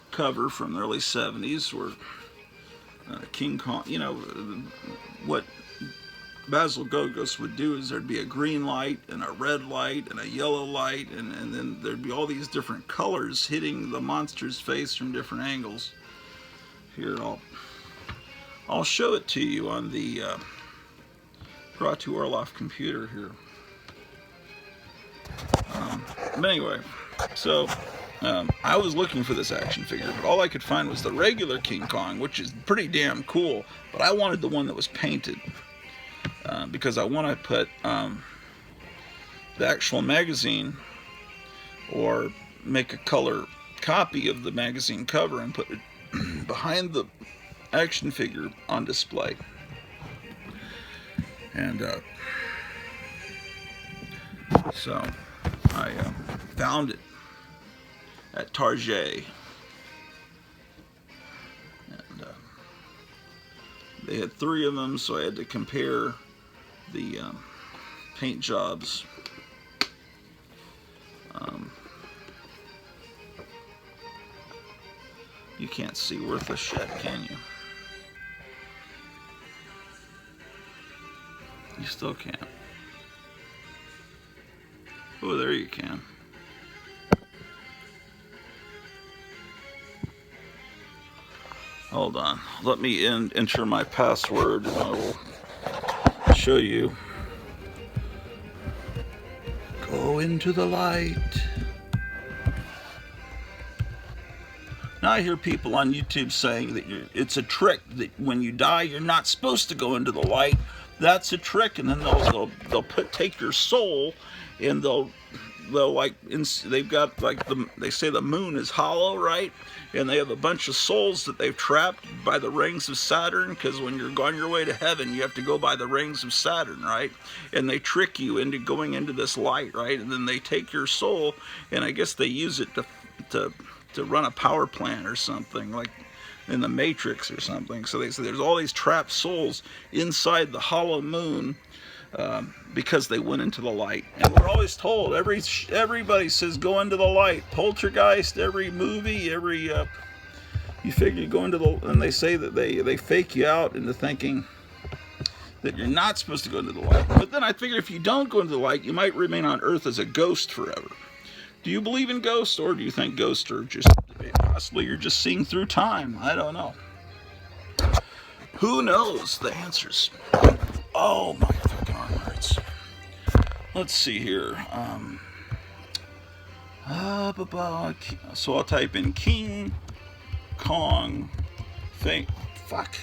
cover from the early 70s where King Kong, you know, what Basil Gogos would do is there'd be a green light and a red light and a yellow light, and then there'd be all these different colors hitting the monster's face from different angles. Here, I'll show it to you on the Grottuville computer here. But anyway, so I was looking for this action figure, but all I could find was the regular King Kong, which is pretty damn cool, but I wanted the one that was painted. Because I want to put the actual magazine, or make a color copy of the magazine cover and put it behind the action figure on display. And so I found it at Target. And they had 3 of them, so I had to compare the paint jobs. You can't see worth a shit, can you? You still can't. Oh, there you can. Hold on. Let me enter my password and I will show you. Go into the light. Now I hear people on YouTube saying that it's a trick, that when you die you're not supposed to go into the light. That's a trick, and then they'll take your soul, and they've got like they say the moon is hollow, right? And they have a bunch of souls that they've trapped by the rings of Saturn, because when you're on your way to heaven, you have to go by the rings of Saturn, right? And they trick you into going into this light, right? And then they take your soul, and I guess they use it to run a power plant or something, like in the Matrix or something. So they say there's all these trapped souls inside the hollow moon, because they went into the light. And we're always told, everybody says go into the light. Poltergeist, every movie, you figure you go into and they say that they fake you out into thinking that you're not supposed to go into the light. But then I figure if you don't go into the light, you might remain on Earth as a ghost forever. Do you believe in ghosts, or do you think ghosts are just, possibly you're just seeing through time? I don't know. Who knows the answers? Oh, my fucking arm hurts. Let's see here. So I'll type in King Kong fuck.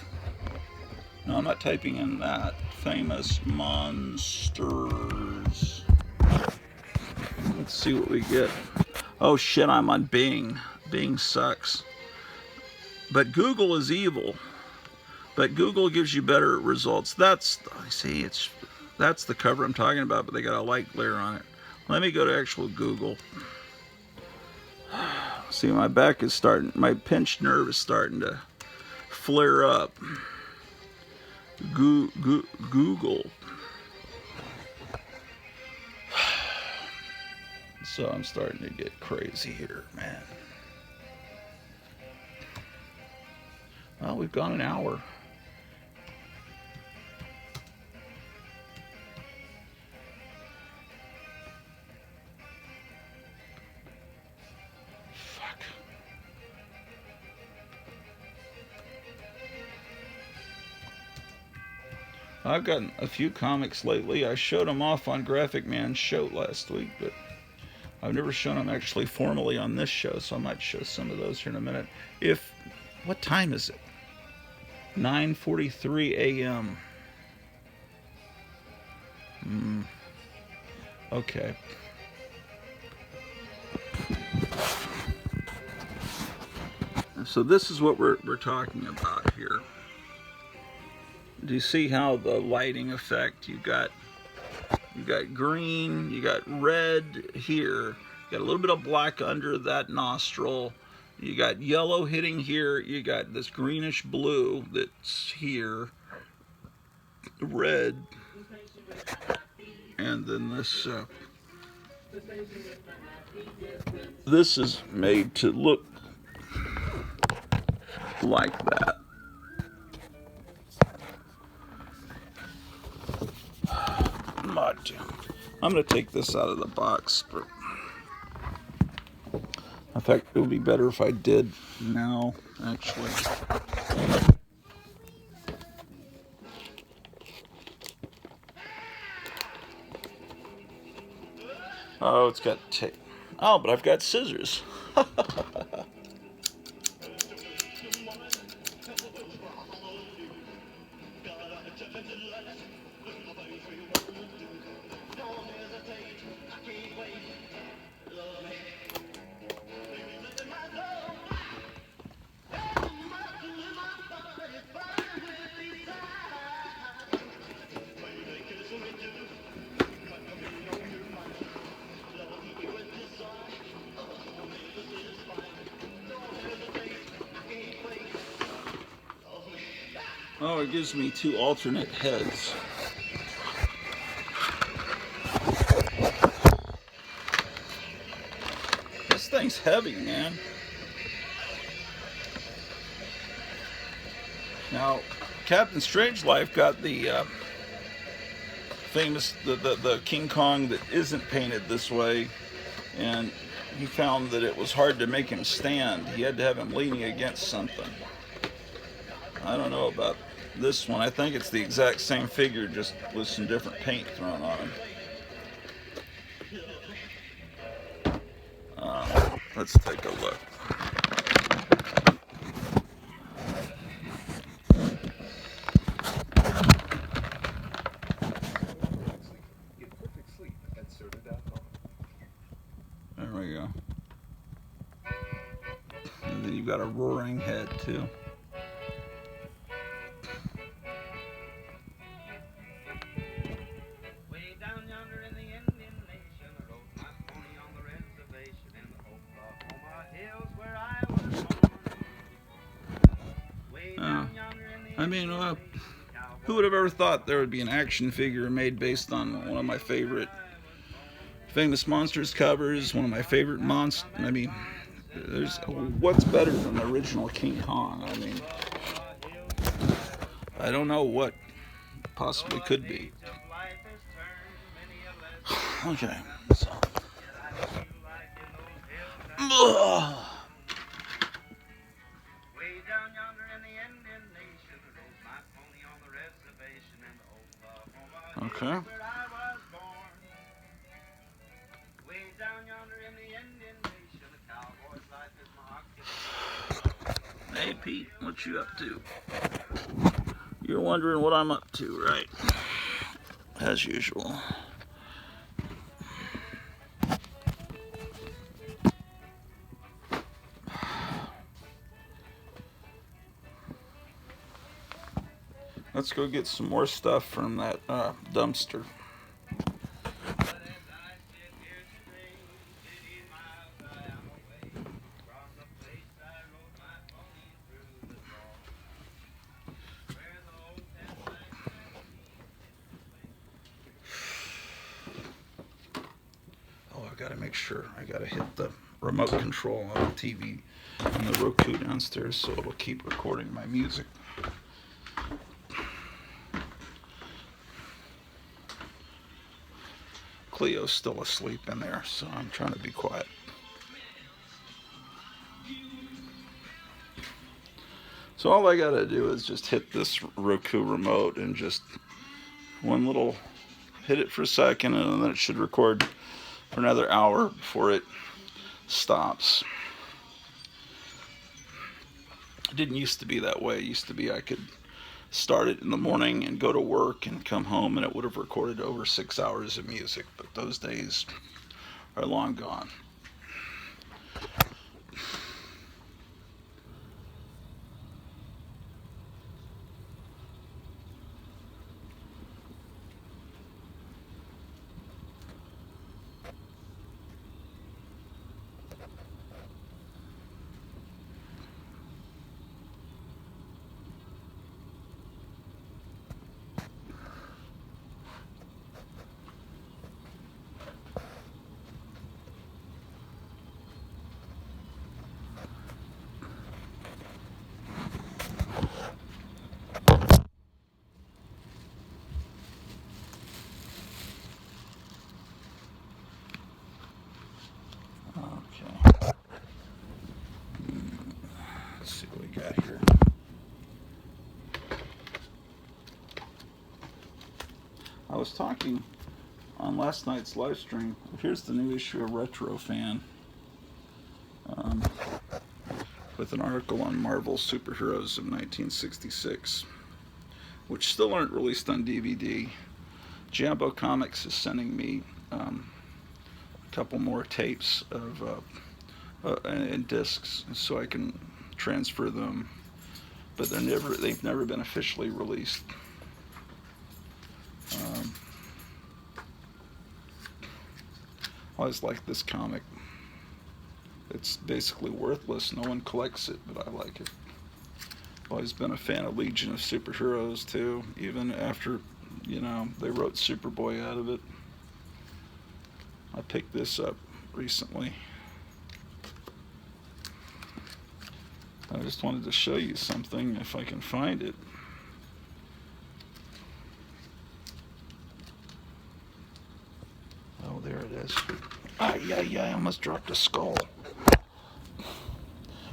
No, I'm not typing in that. Famous monsters. Let's see what we get. Oh shit, I'm on Bing. Bing sucks. But Google is evil. But Google gives you better results. That's the cover I'm talking about, but they got a light glare on it. Let me go to actual Google. See, my back is my pinched nerve is starting to flare up. Google. So I'm starting to get crazy here, man. Well, we've gone an hour. Fuck. I've gotten a few comics lately. I showed them off on Graphic Man's show last week, but I've never shown them actually formally on this show, so I might show some of those here in a minute. What time is it? 9:43 a.m. Okay. So this is what we're talking about here. Do you see how the lighting effect, you got green, you got red here, you got a little bit of black under that nostril, you got yellow hitting here, you got this greenish blue that's here, red, and then this is made to look like that. I'm going to take this out of the box, but in fact, it would be better if I did now, actually. Oh, it's got tape. Oh, but I've got scissors. Oh, it gives me two alternate heads. This thing's heavy, man. Now, Captain Strangelove got the famous, the King Kong that isn't painted this way, and he found that it was hard to make him stand. He had to have him leaning against something. I don't know about this one. I think it's the exact same figure, just with some different paint thrown on him. Let's take a look. There we go. And then you've got a roaring head too. Way down yonder in the Indian Nation, I rode my pony on the reservation in the Oklahoma hills where I was born. Way down yonder in the I mean, Indian Nation, who would have ever thought there would be an action figure made based on one of my favorite Famous Monsters covers, one of my favorite monsters. I mean, there's what's better than the original King Kong? I mean, I don't know what possibly could be. Okay, so. way down yonder in the Indian Nation, I rode my pony on the reservation in the Oklahoma Okay. hills where I was born. Way down yonder in the Indian Nation, a cowboy's life is my occupation. Hey Pete, what you up to? You're wondering what I'm up to, right? As usual. Let's go get some more stuff from that dumpster. Oh, I gotta make sure. I gotta hit the remote control on the TV on the Roku downstairs so it'll keep recording my music. Cleo's still asleep in there, so I'm trying to be quiet. So all I gotta do is just hit this Roku remote and just one little, hit it for a second, and then it should record for another hour before it stops. It didn't used to be that way. It used to be I could start it in the morning and go to work and come home and it would have recorded over 6 hours of music, but those days are long gone. Okay. Let's see what we got here. I was talking on last night's live stream. Here's the new issue of Retro Fan with an article on Marvel superheroes of 1966, which still aren't released on DVD. Jambo Comics is sending me a couple more tapes of and discs so I can transfer them, but they've never been officially released. I always liked this comic. It's basically worthless. No one collects it, but I like it. I've always been a fan of Legion of Superheroes too, even after, they wrote Superboy out of it. I picked this up recently. I just wanted to show you something if I can find it. Oh, there it is. I almost dropped a skull.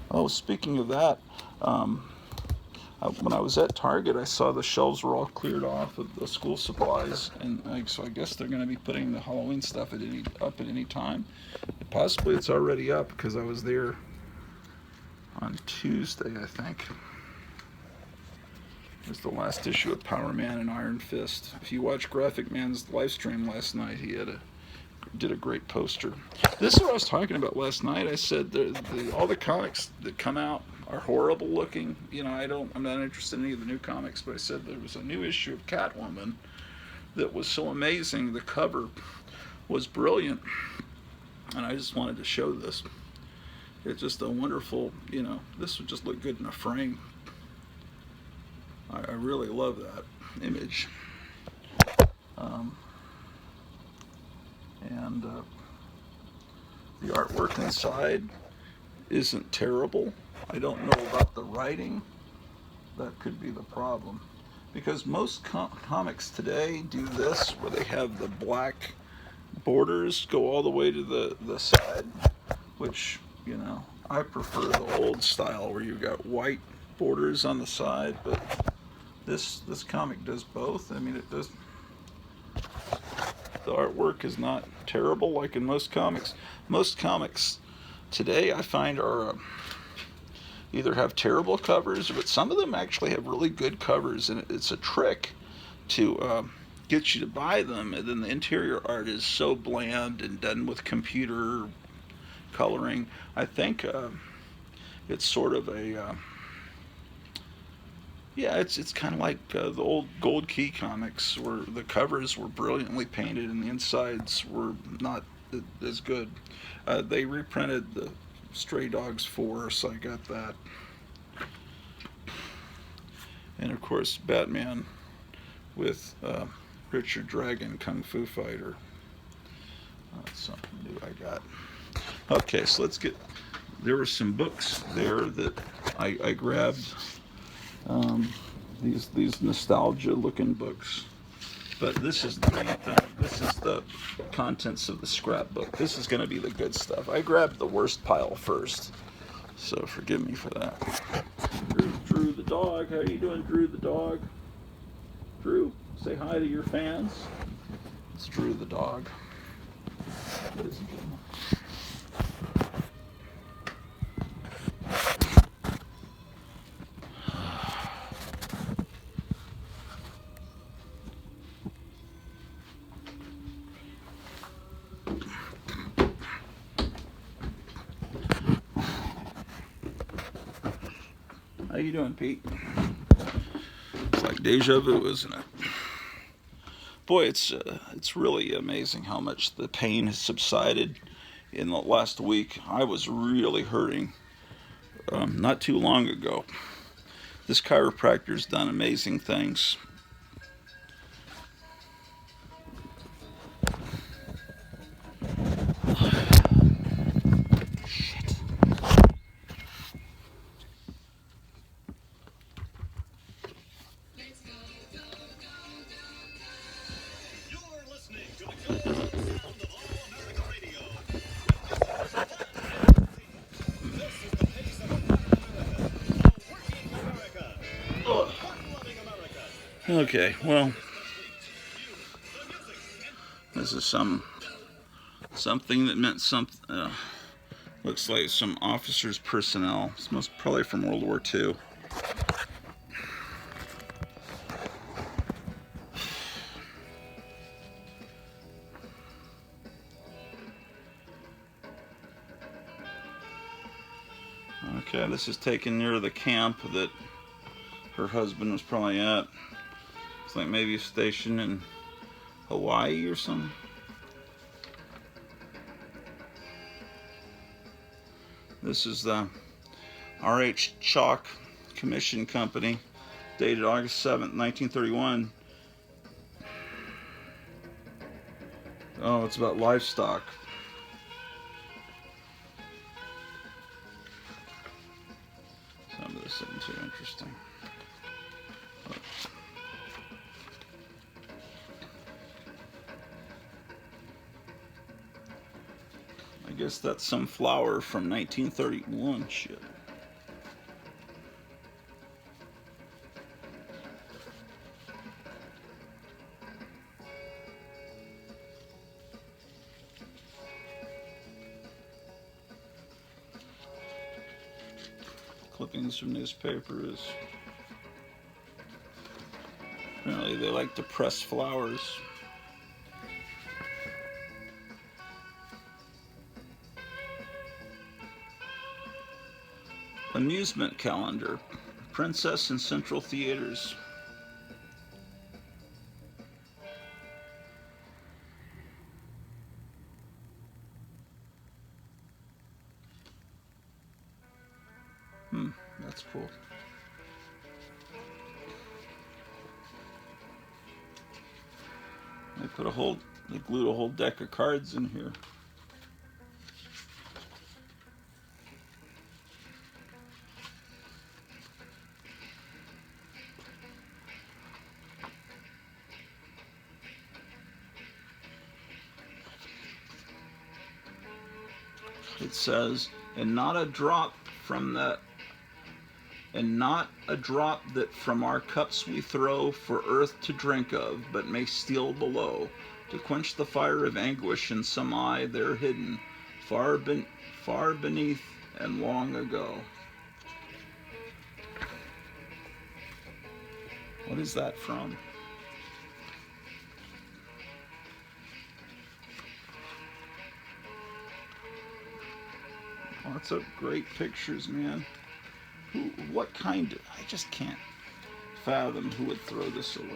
Oh, speaking of that, When I was at Target, I saw the shelves were all cleared off of the school supplies, and so I guess they're going to be putting the Halloween stuff up at any time. Possibly it's already up because I was there on Tuesday, I think. It was the last issue of Power Man and Iron Fist. If you watch Graphic Man's live stream last night, he did a great poster. This is what I was talking about last night. I said all the comics that come out are horrible looking. You know, I'm not interested in any of the new comics, but I said there was a new issue of Catwoman that was so amazing. The cover was brilliant, and I just wanted to show this. It's just a wonderful, you know, this would just look good in a frame. I really love that image. And the artwork inside isn't terrible. I don't know about the writing. That could be the problem. Because most comics today do this, where they have the black borders go all the way to the side, which, you know, I prefer the old style where you've got white borders on the side, but this comic does both. I mean, it does. The artwork is not terrible like in most comics. Most comics today, I find, are either have terrible covers, but some of them actually have really good covers, and it's a trick to get you to buy them, and then the interior art is so bland and done with computer coloring. I think it's sort of a yeah, it's kind of like the old Gold Key comics, where the covers were brilliantly painted and the insides were not as good. They reprinted the Stray Dogs 4, so I got that. And of course, Batman with Richard Dragon, Kung Fu Fighter. That's something new I got. Okay, so let's get. There were some books there that I grabbed. These nostalgia-looking books, but this is the contents of the scrapbook. This is going to be the good stuff. I grabbed the worst pile first, so forgive me for that. Drew the dog. How are you doing, Drew the dog? Drew, say hi to your fans. It's Drew the dog. Ladies and gentlemen. How you doing, Pete? It's like deja vu, isn't it? Boy, it's really amazing how much the pain has subsided in the last week. I was really hurting not too long ago. This chiropractor's done amazing things. Okay, well, this is something that meant something. Looks like some officers' personnel. It's most probably from World War II. Okay, this is taken near the camp that her husband was probably at. It's like maybe a station in Hawaii or something. This is the R.H. Chalk Commission Company, dated August 7th, 1931. Oh, it's about livestock. Some of this isn't too interesting. I guess that's some flower from 1931. Shit. clippings from newspapers. Apparently they like to press flowers. Amusement calendar. Princess and Central Theaters. That's cool. They glued a whole deck of cards in here. It says, and not a drop that from our cups we throw for earth to drink of, but may steal below, to quench the fire of anguish in some eye there hidden, far beneath and long ago. What is that from? Lots of great pictures, man. What kind of... I just can't fathom who would throw this away.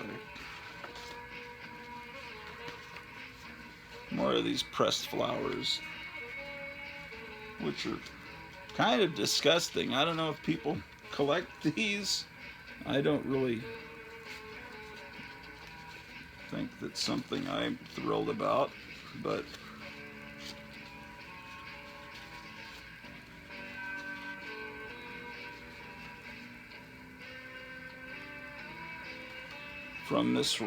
More of these pressed flowers, which are kind of disgusting. I don't know if people collect these. I don't really think that's something I'm thrilled about, but... From Miss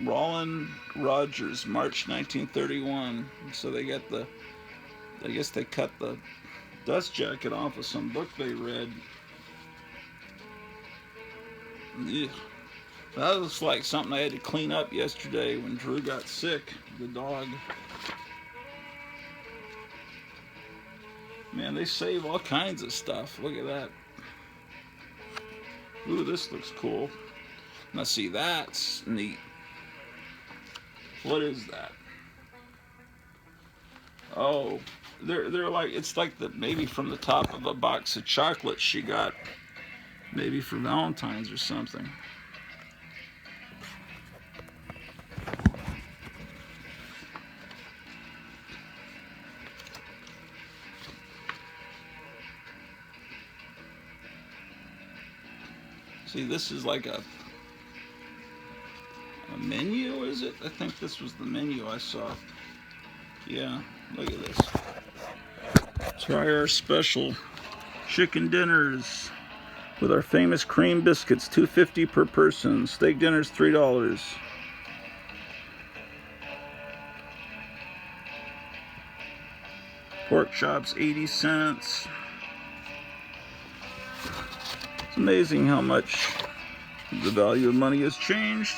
Roland Rogers, March 1931. So they got the, I guess they cut the dust jacket off of some book they read. Yeah. That looks like something I had to clean up yesterday when Drew got sick, the dog. Man, they save all kinds of stuff. Look at that. Ooh, this looks cool. Now see, that's neat. What is that? Oh, they're like, it's like maybe from the top of a box of chocolates she got, maybe for Valentine's or something. See, this is like a menu, is it? I think this was the menu I saw. Yeah, look at this. Try our special chicken dinners with our famous cream biscuits, $2.50 per person. Steak dinners, $3. Pork chops, 80 cents. It's amazing how much the value of money has changed.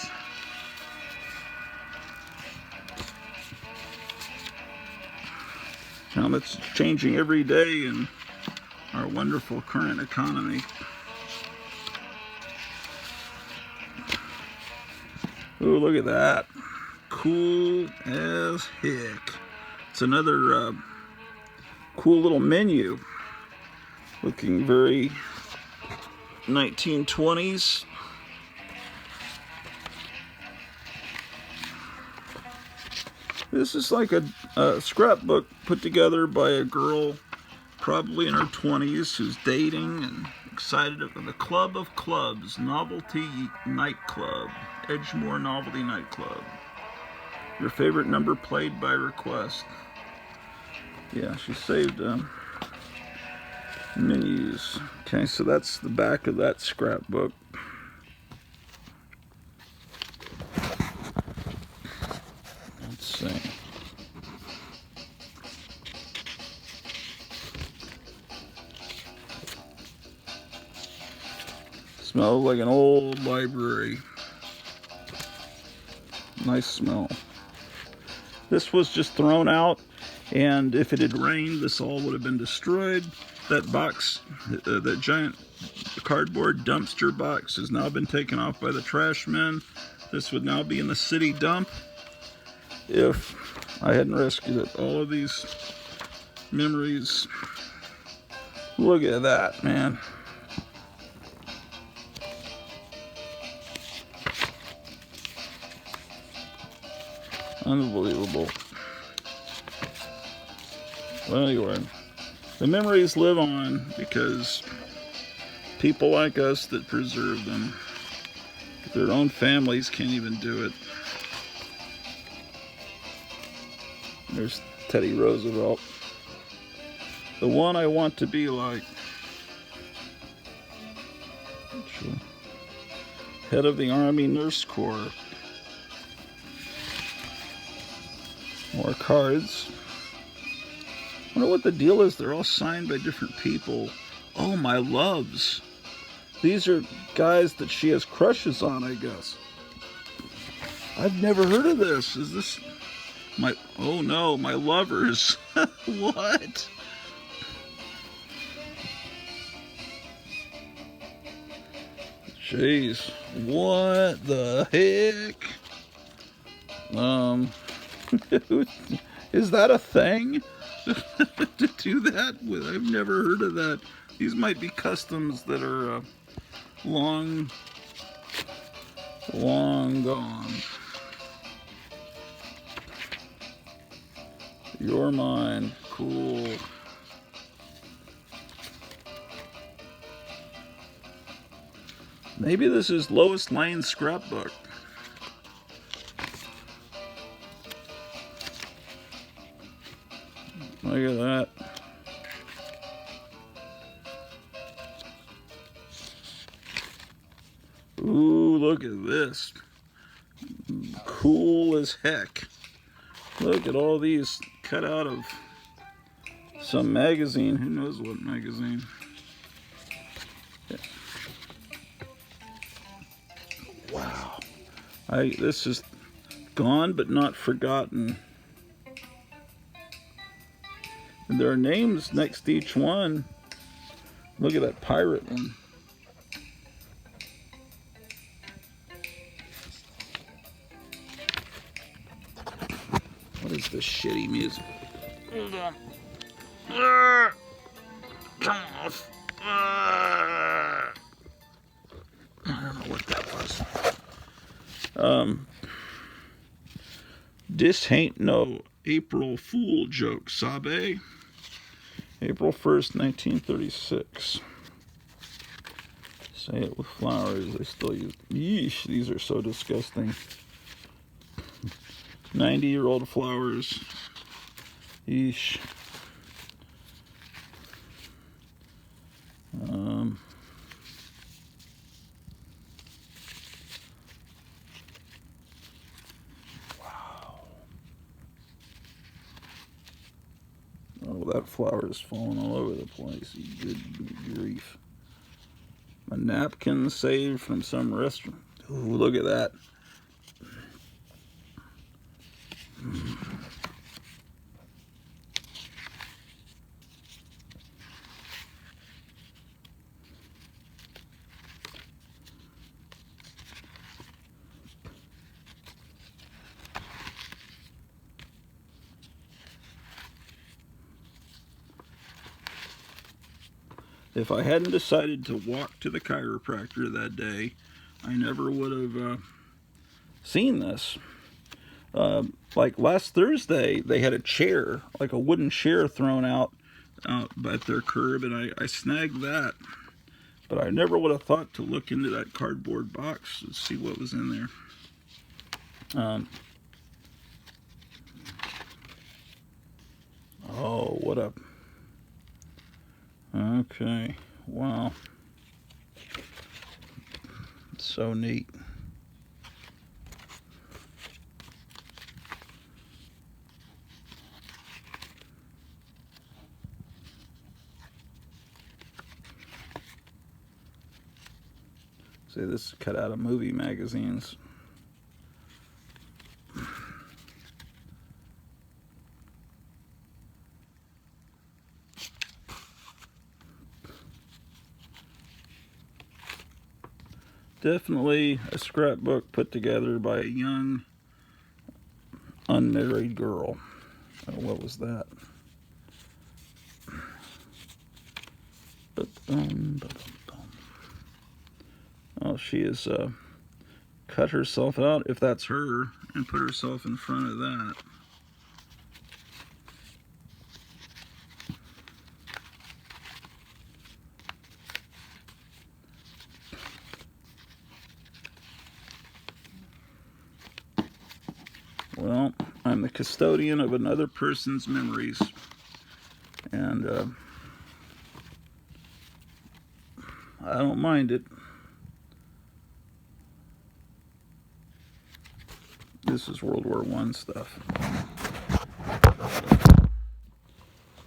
How it's changing every day in our wonderful current economy. Oh, look at that. Cool as heck. It's another cool little menu. Looking very 1920s. This is like a scrapbook put together by a girl probably in her 20s who's dating and excited about the Club of Clubs, Novelty Nightclub, Edgemore Novelty Nightclub. Your favorite number played by request. Yeah, she saved menus. Okay, so that's the back of that scrapbook. Let's see. Smells like an old library. Nice smell. This was just thrown out, and if it had rained, this all would have been destroyed. That box, that giant cardboard dumpster box, has now been taken off by the trash men. This would now be in the city dump if I hadn't rescued it. All of these memories. Look at that, man. Unbelievable. Well, anyway, the memories live on because people like us that preserve them, their own families can't even do it. There's Teddy Roosevelt. The one I want to be like. Head of the Army Nurse Corps. More cards. I wonder what the deal is. They're all signed by different people. Oh, my loves. These are guys that she has crushes on, I guess. I've never heard of this. Is this my... Oh, no, my lovers. What? Jeez. What the heck? Is that a thing? To do that with? I've never heard of that. These might be customs that are long gone. You're mine. Cool. Maybe this is Lois Lane's scrapbook. Look at that. Ooh, look at this. Cool as heck. Look at all these cut out of some magazine. Who knows what magazine? Yeah. Wow. This is gone but not forgotten. And there are names next to each one. Look at that pirate one. What is this shitty music? Hold on. Come off. I don't know what that was. This ain't no April Fool joke, sabe? April 1st, 1936. Say it with flowers. They still use... Yeesh, these are so disgusting. 90-year-old flowers. Yeesh. Wow. Oh, that flower is falling all over the place. Good grief. A napkin saved from some restaurant. Ooh, look at that. If I hadn't decided to walk to the chiropractor that day, I never would have seen this. Like last Thursday, they had a chair, like a wooden chair thrown out at their curb, and I snagged that. But I never would have thought to look into that cardboard box to see what was in there. Oh, what a... Okay, wow. So neat. See, this is cut out of movie magazines. Definitely a scrapbook put together by a young, unmarried girl. Oh, what was that? Oh, she has cut herself out, if that's her, and put herself in front of that. Well, I'm the custodian of another person's memories, and I don't mind it. This is World War I stuff.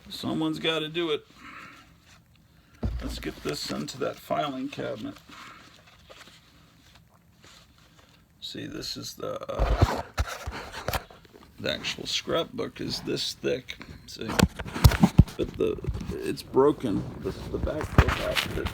Someone's got to do it. Let's get this into that filing cabinet. See, this is the actual scrapbook is this thick. See, but it's broken. The back goes after it.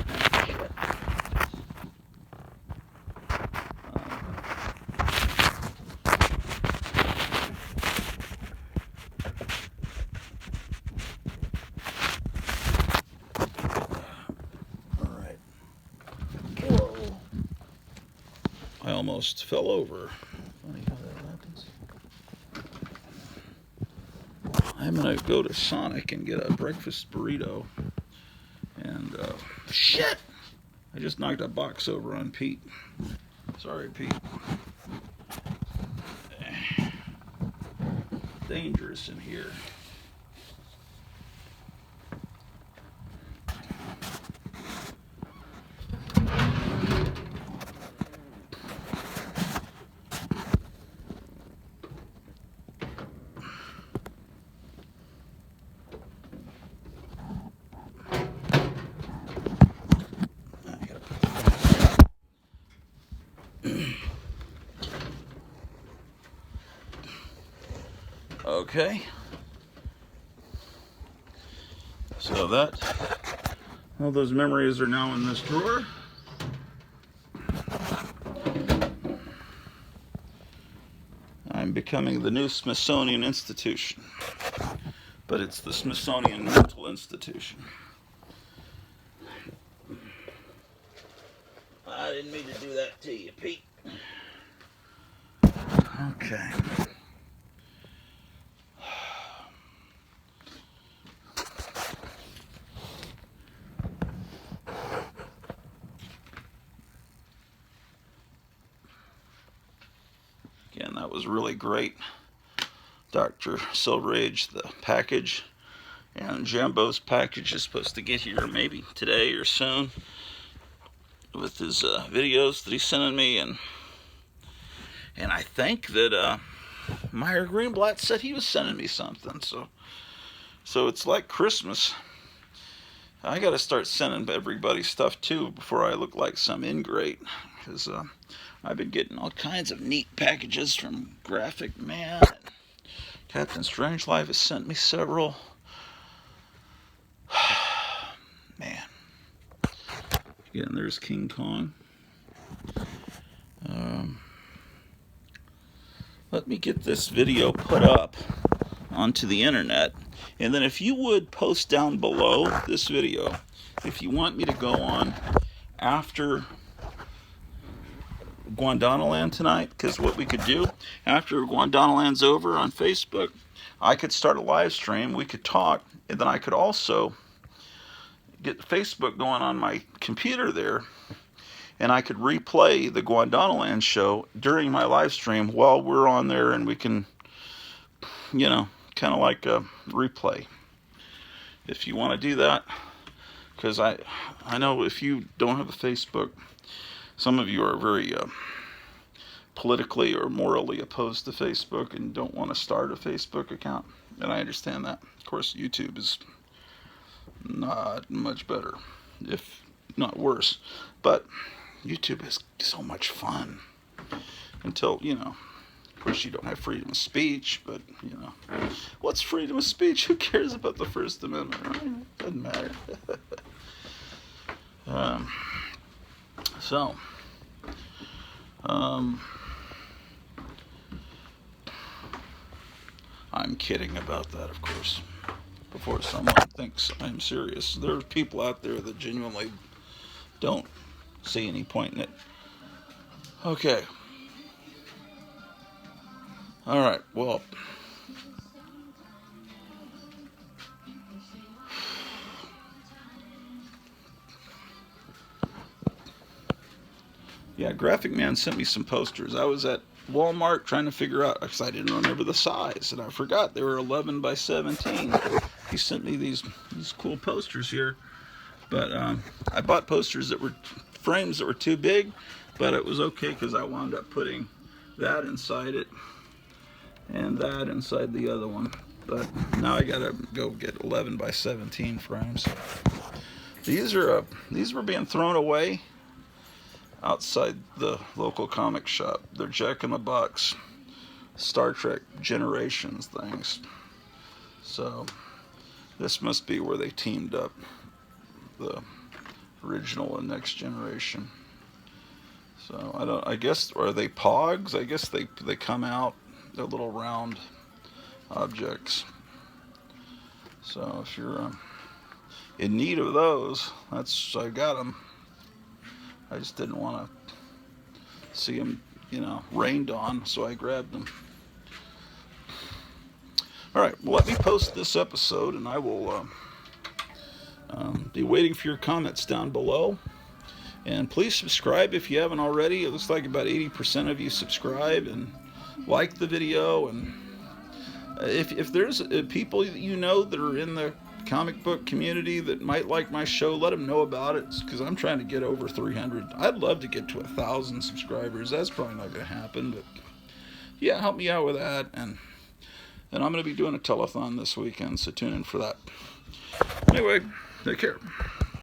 All right. Whoa! I almost fell over. Funny how that happens. I'm gonna go to Sonic and get a breakfast burrito. And shit! I just knocked a box over on Pete. Sorry, Pete. Dangerous in here. Okay. So all those memories are now in this drawer. I'm becoming the new Smithsonian Institution, but it's the Smithsonian Mental Institution. I didn't mean to do that to you, Pete. Okay. Again, that was really great. Dr. Silverage, the package, and Jambo's package is supposed to get here maybe today or soon with his videos that he's sending me, and I think that Meyer Greenblatt said he was sending me something, so it's like Christmas. I got to start sending everybody stuff too before I look like some ingrate, because I've been getting all kinds of neat packages from Graphic Man. And Captain Strangelove has sent me several. Man. Again, there's King Kong. Let me get this video put up onto the internet, and then if you would post down below this video if you want me to go on after Guandanaland tonight, because what we could do after Guandanaland's over on Facebook, I could start a live stream, we could talk, and then I could also get Facebook going on my computer there, and I could replay the Guandanaland show during my live stream while we're on there, and we can, kind of like a replay. If you want to do that, because I know if you don't have a Facebook, some of you are very politically or morally opposed to Facebook and don't want to start a Facebook account, and I understand that. Of course, YouTube is not much better, if not worse, but YouTube is so much fun until, of course, you don't have freedom of speech, but, what's freedom of speech? Who cares about the First Amendment, right? Doesn't matter. So, I'm kidding about that, of course, before someone thinks I'm serious. There are people out there that genuinely don't see any point in it. Okay. All right, well, yeah, Graphic Man sent me some posters. I was at Walmart trying to figure out, because I didn't remember the size, and I forgot they were 11 by 17. He sent me these cool posters here, but I bought posters that were frames that were too big, but it was okay because I wound up putting that inside it and that inside the other one. But now I gotta go get 11 by 17 frames. These were being thrown away outside the local comic shop. They're Jack in the Box Star Trek Generations things. So this must be where they teamed up the original and Next Generation. So I guess, are they pogs? I guess they come out, they're little round objects. So if you're in need of those, I got them. I just didn't want to see them, rained on, so I grabbed them. All right, well, let me post this episode, and I will be waiting for your comments down below. And please subscribe if you haven't already. It looks like about 80% of you subscribe and like the video. And if there's people that you know that are in the comic book community that might like my show, let them know about it, because I'm trying to get over 300. I'd love to get to 1,000 subscribers. That's probably not going to happen, but yeah, help me out with that. And I'm going to be doing a telethon this weekend, so tune in for that. Anyway, take care.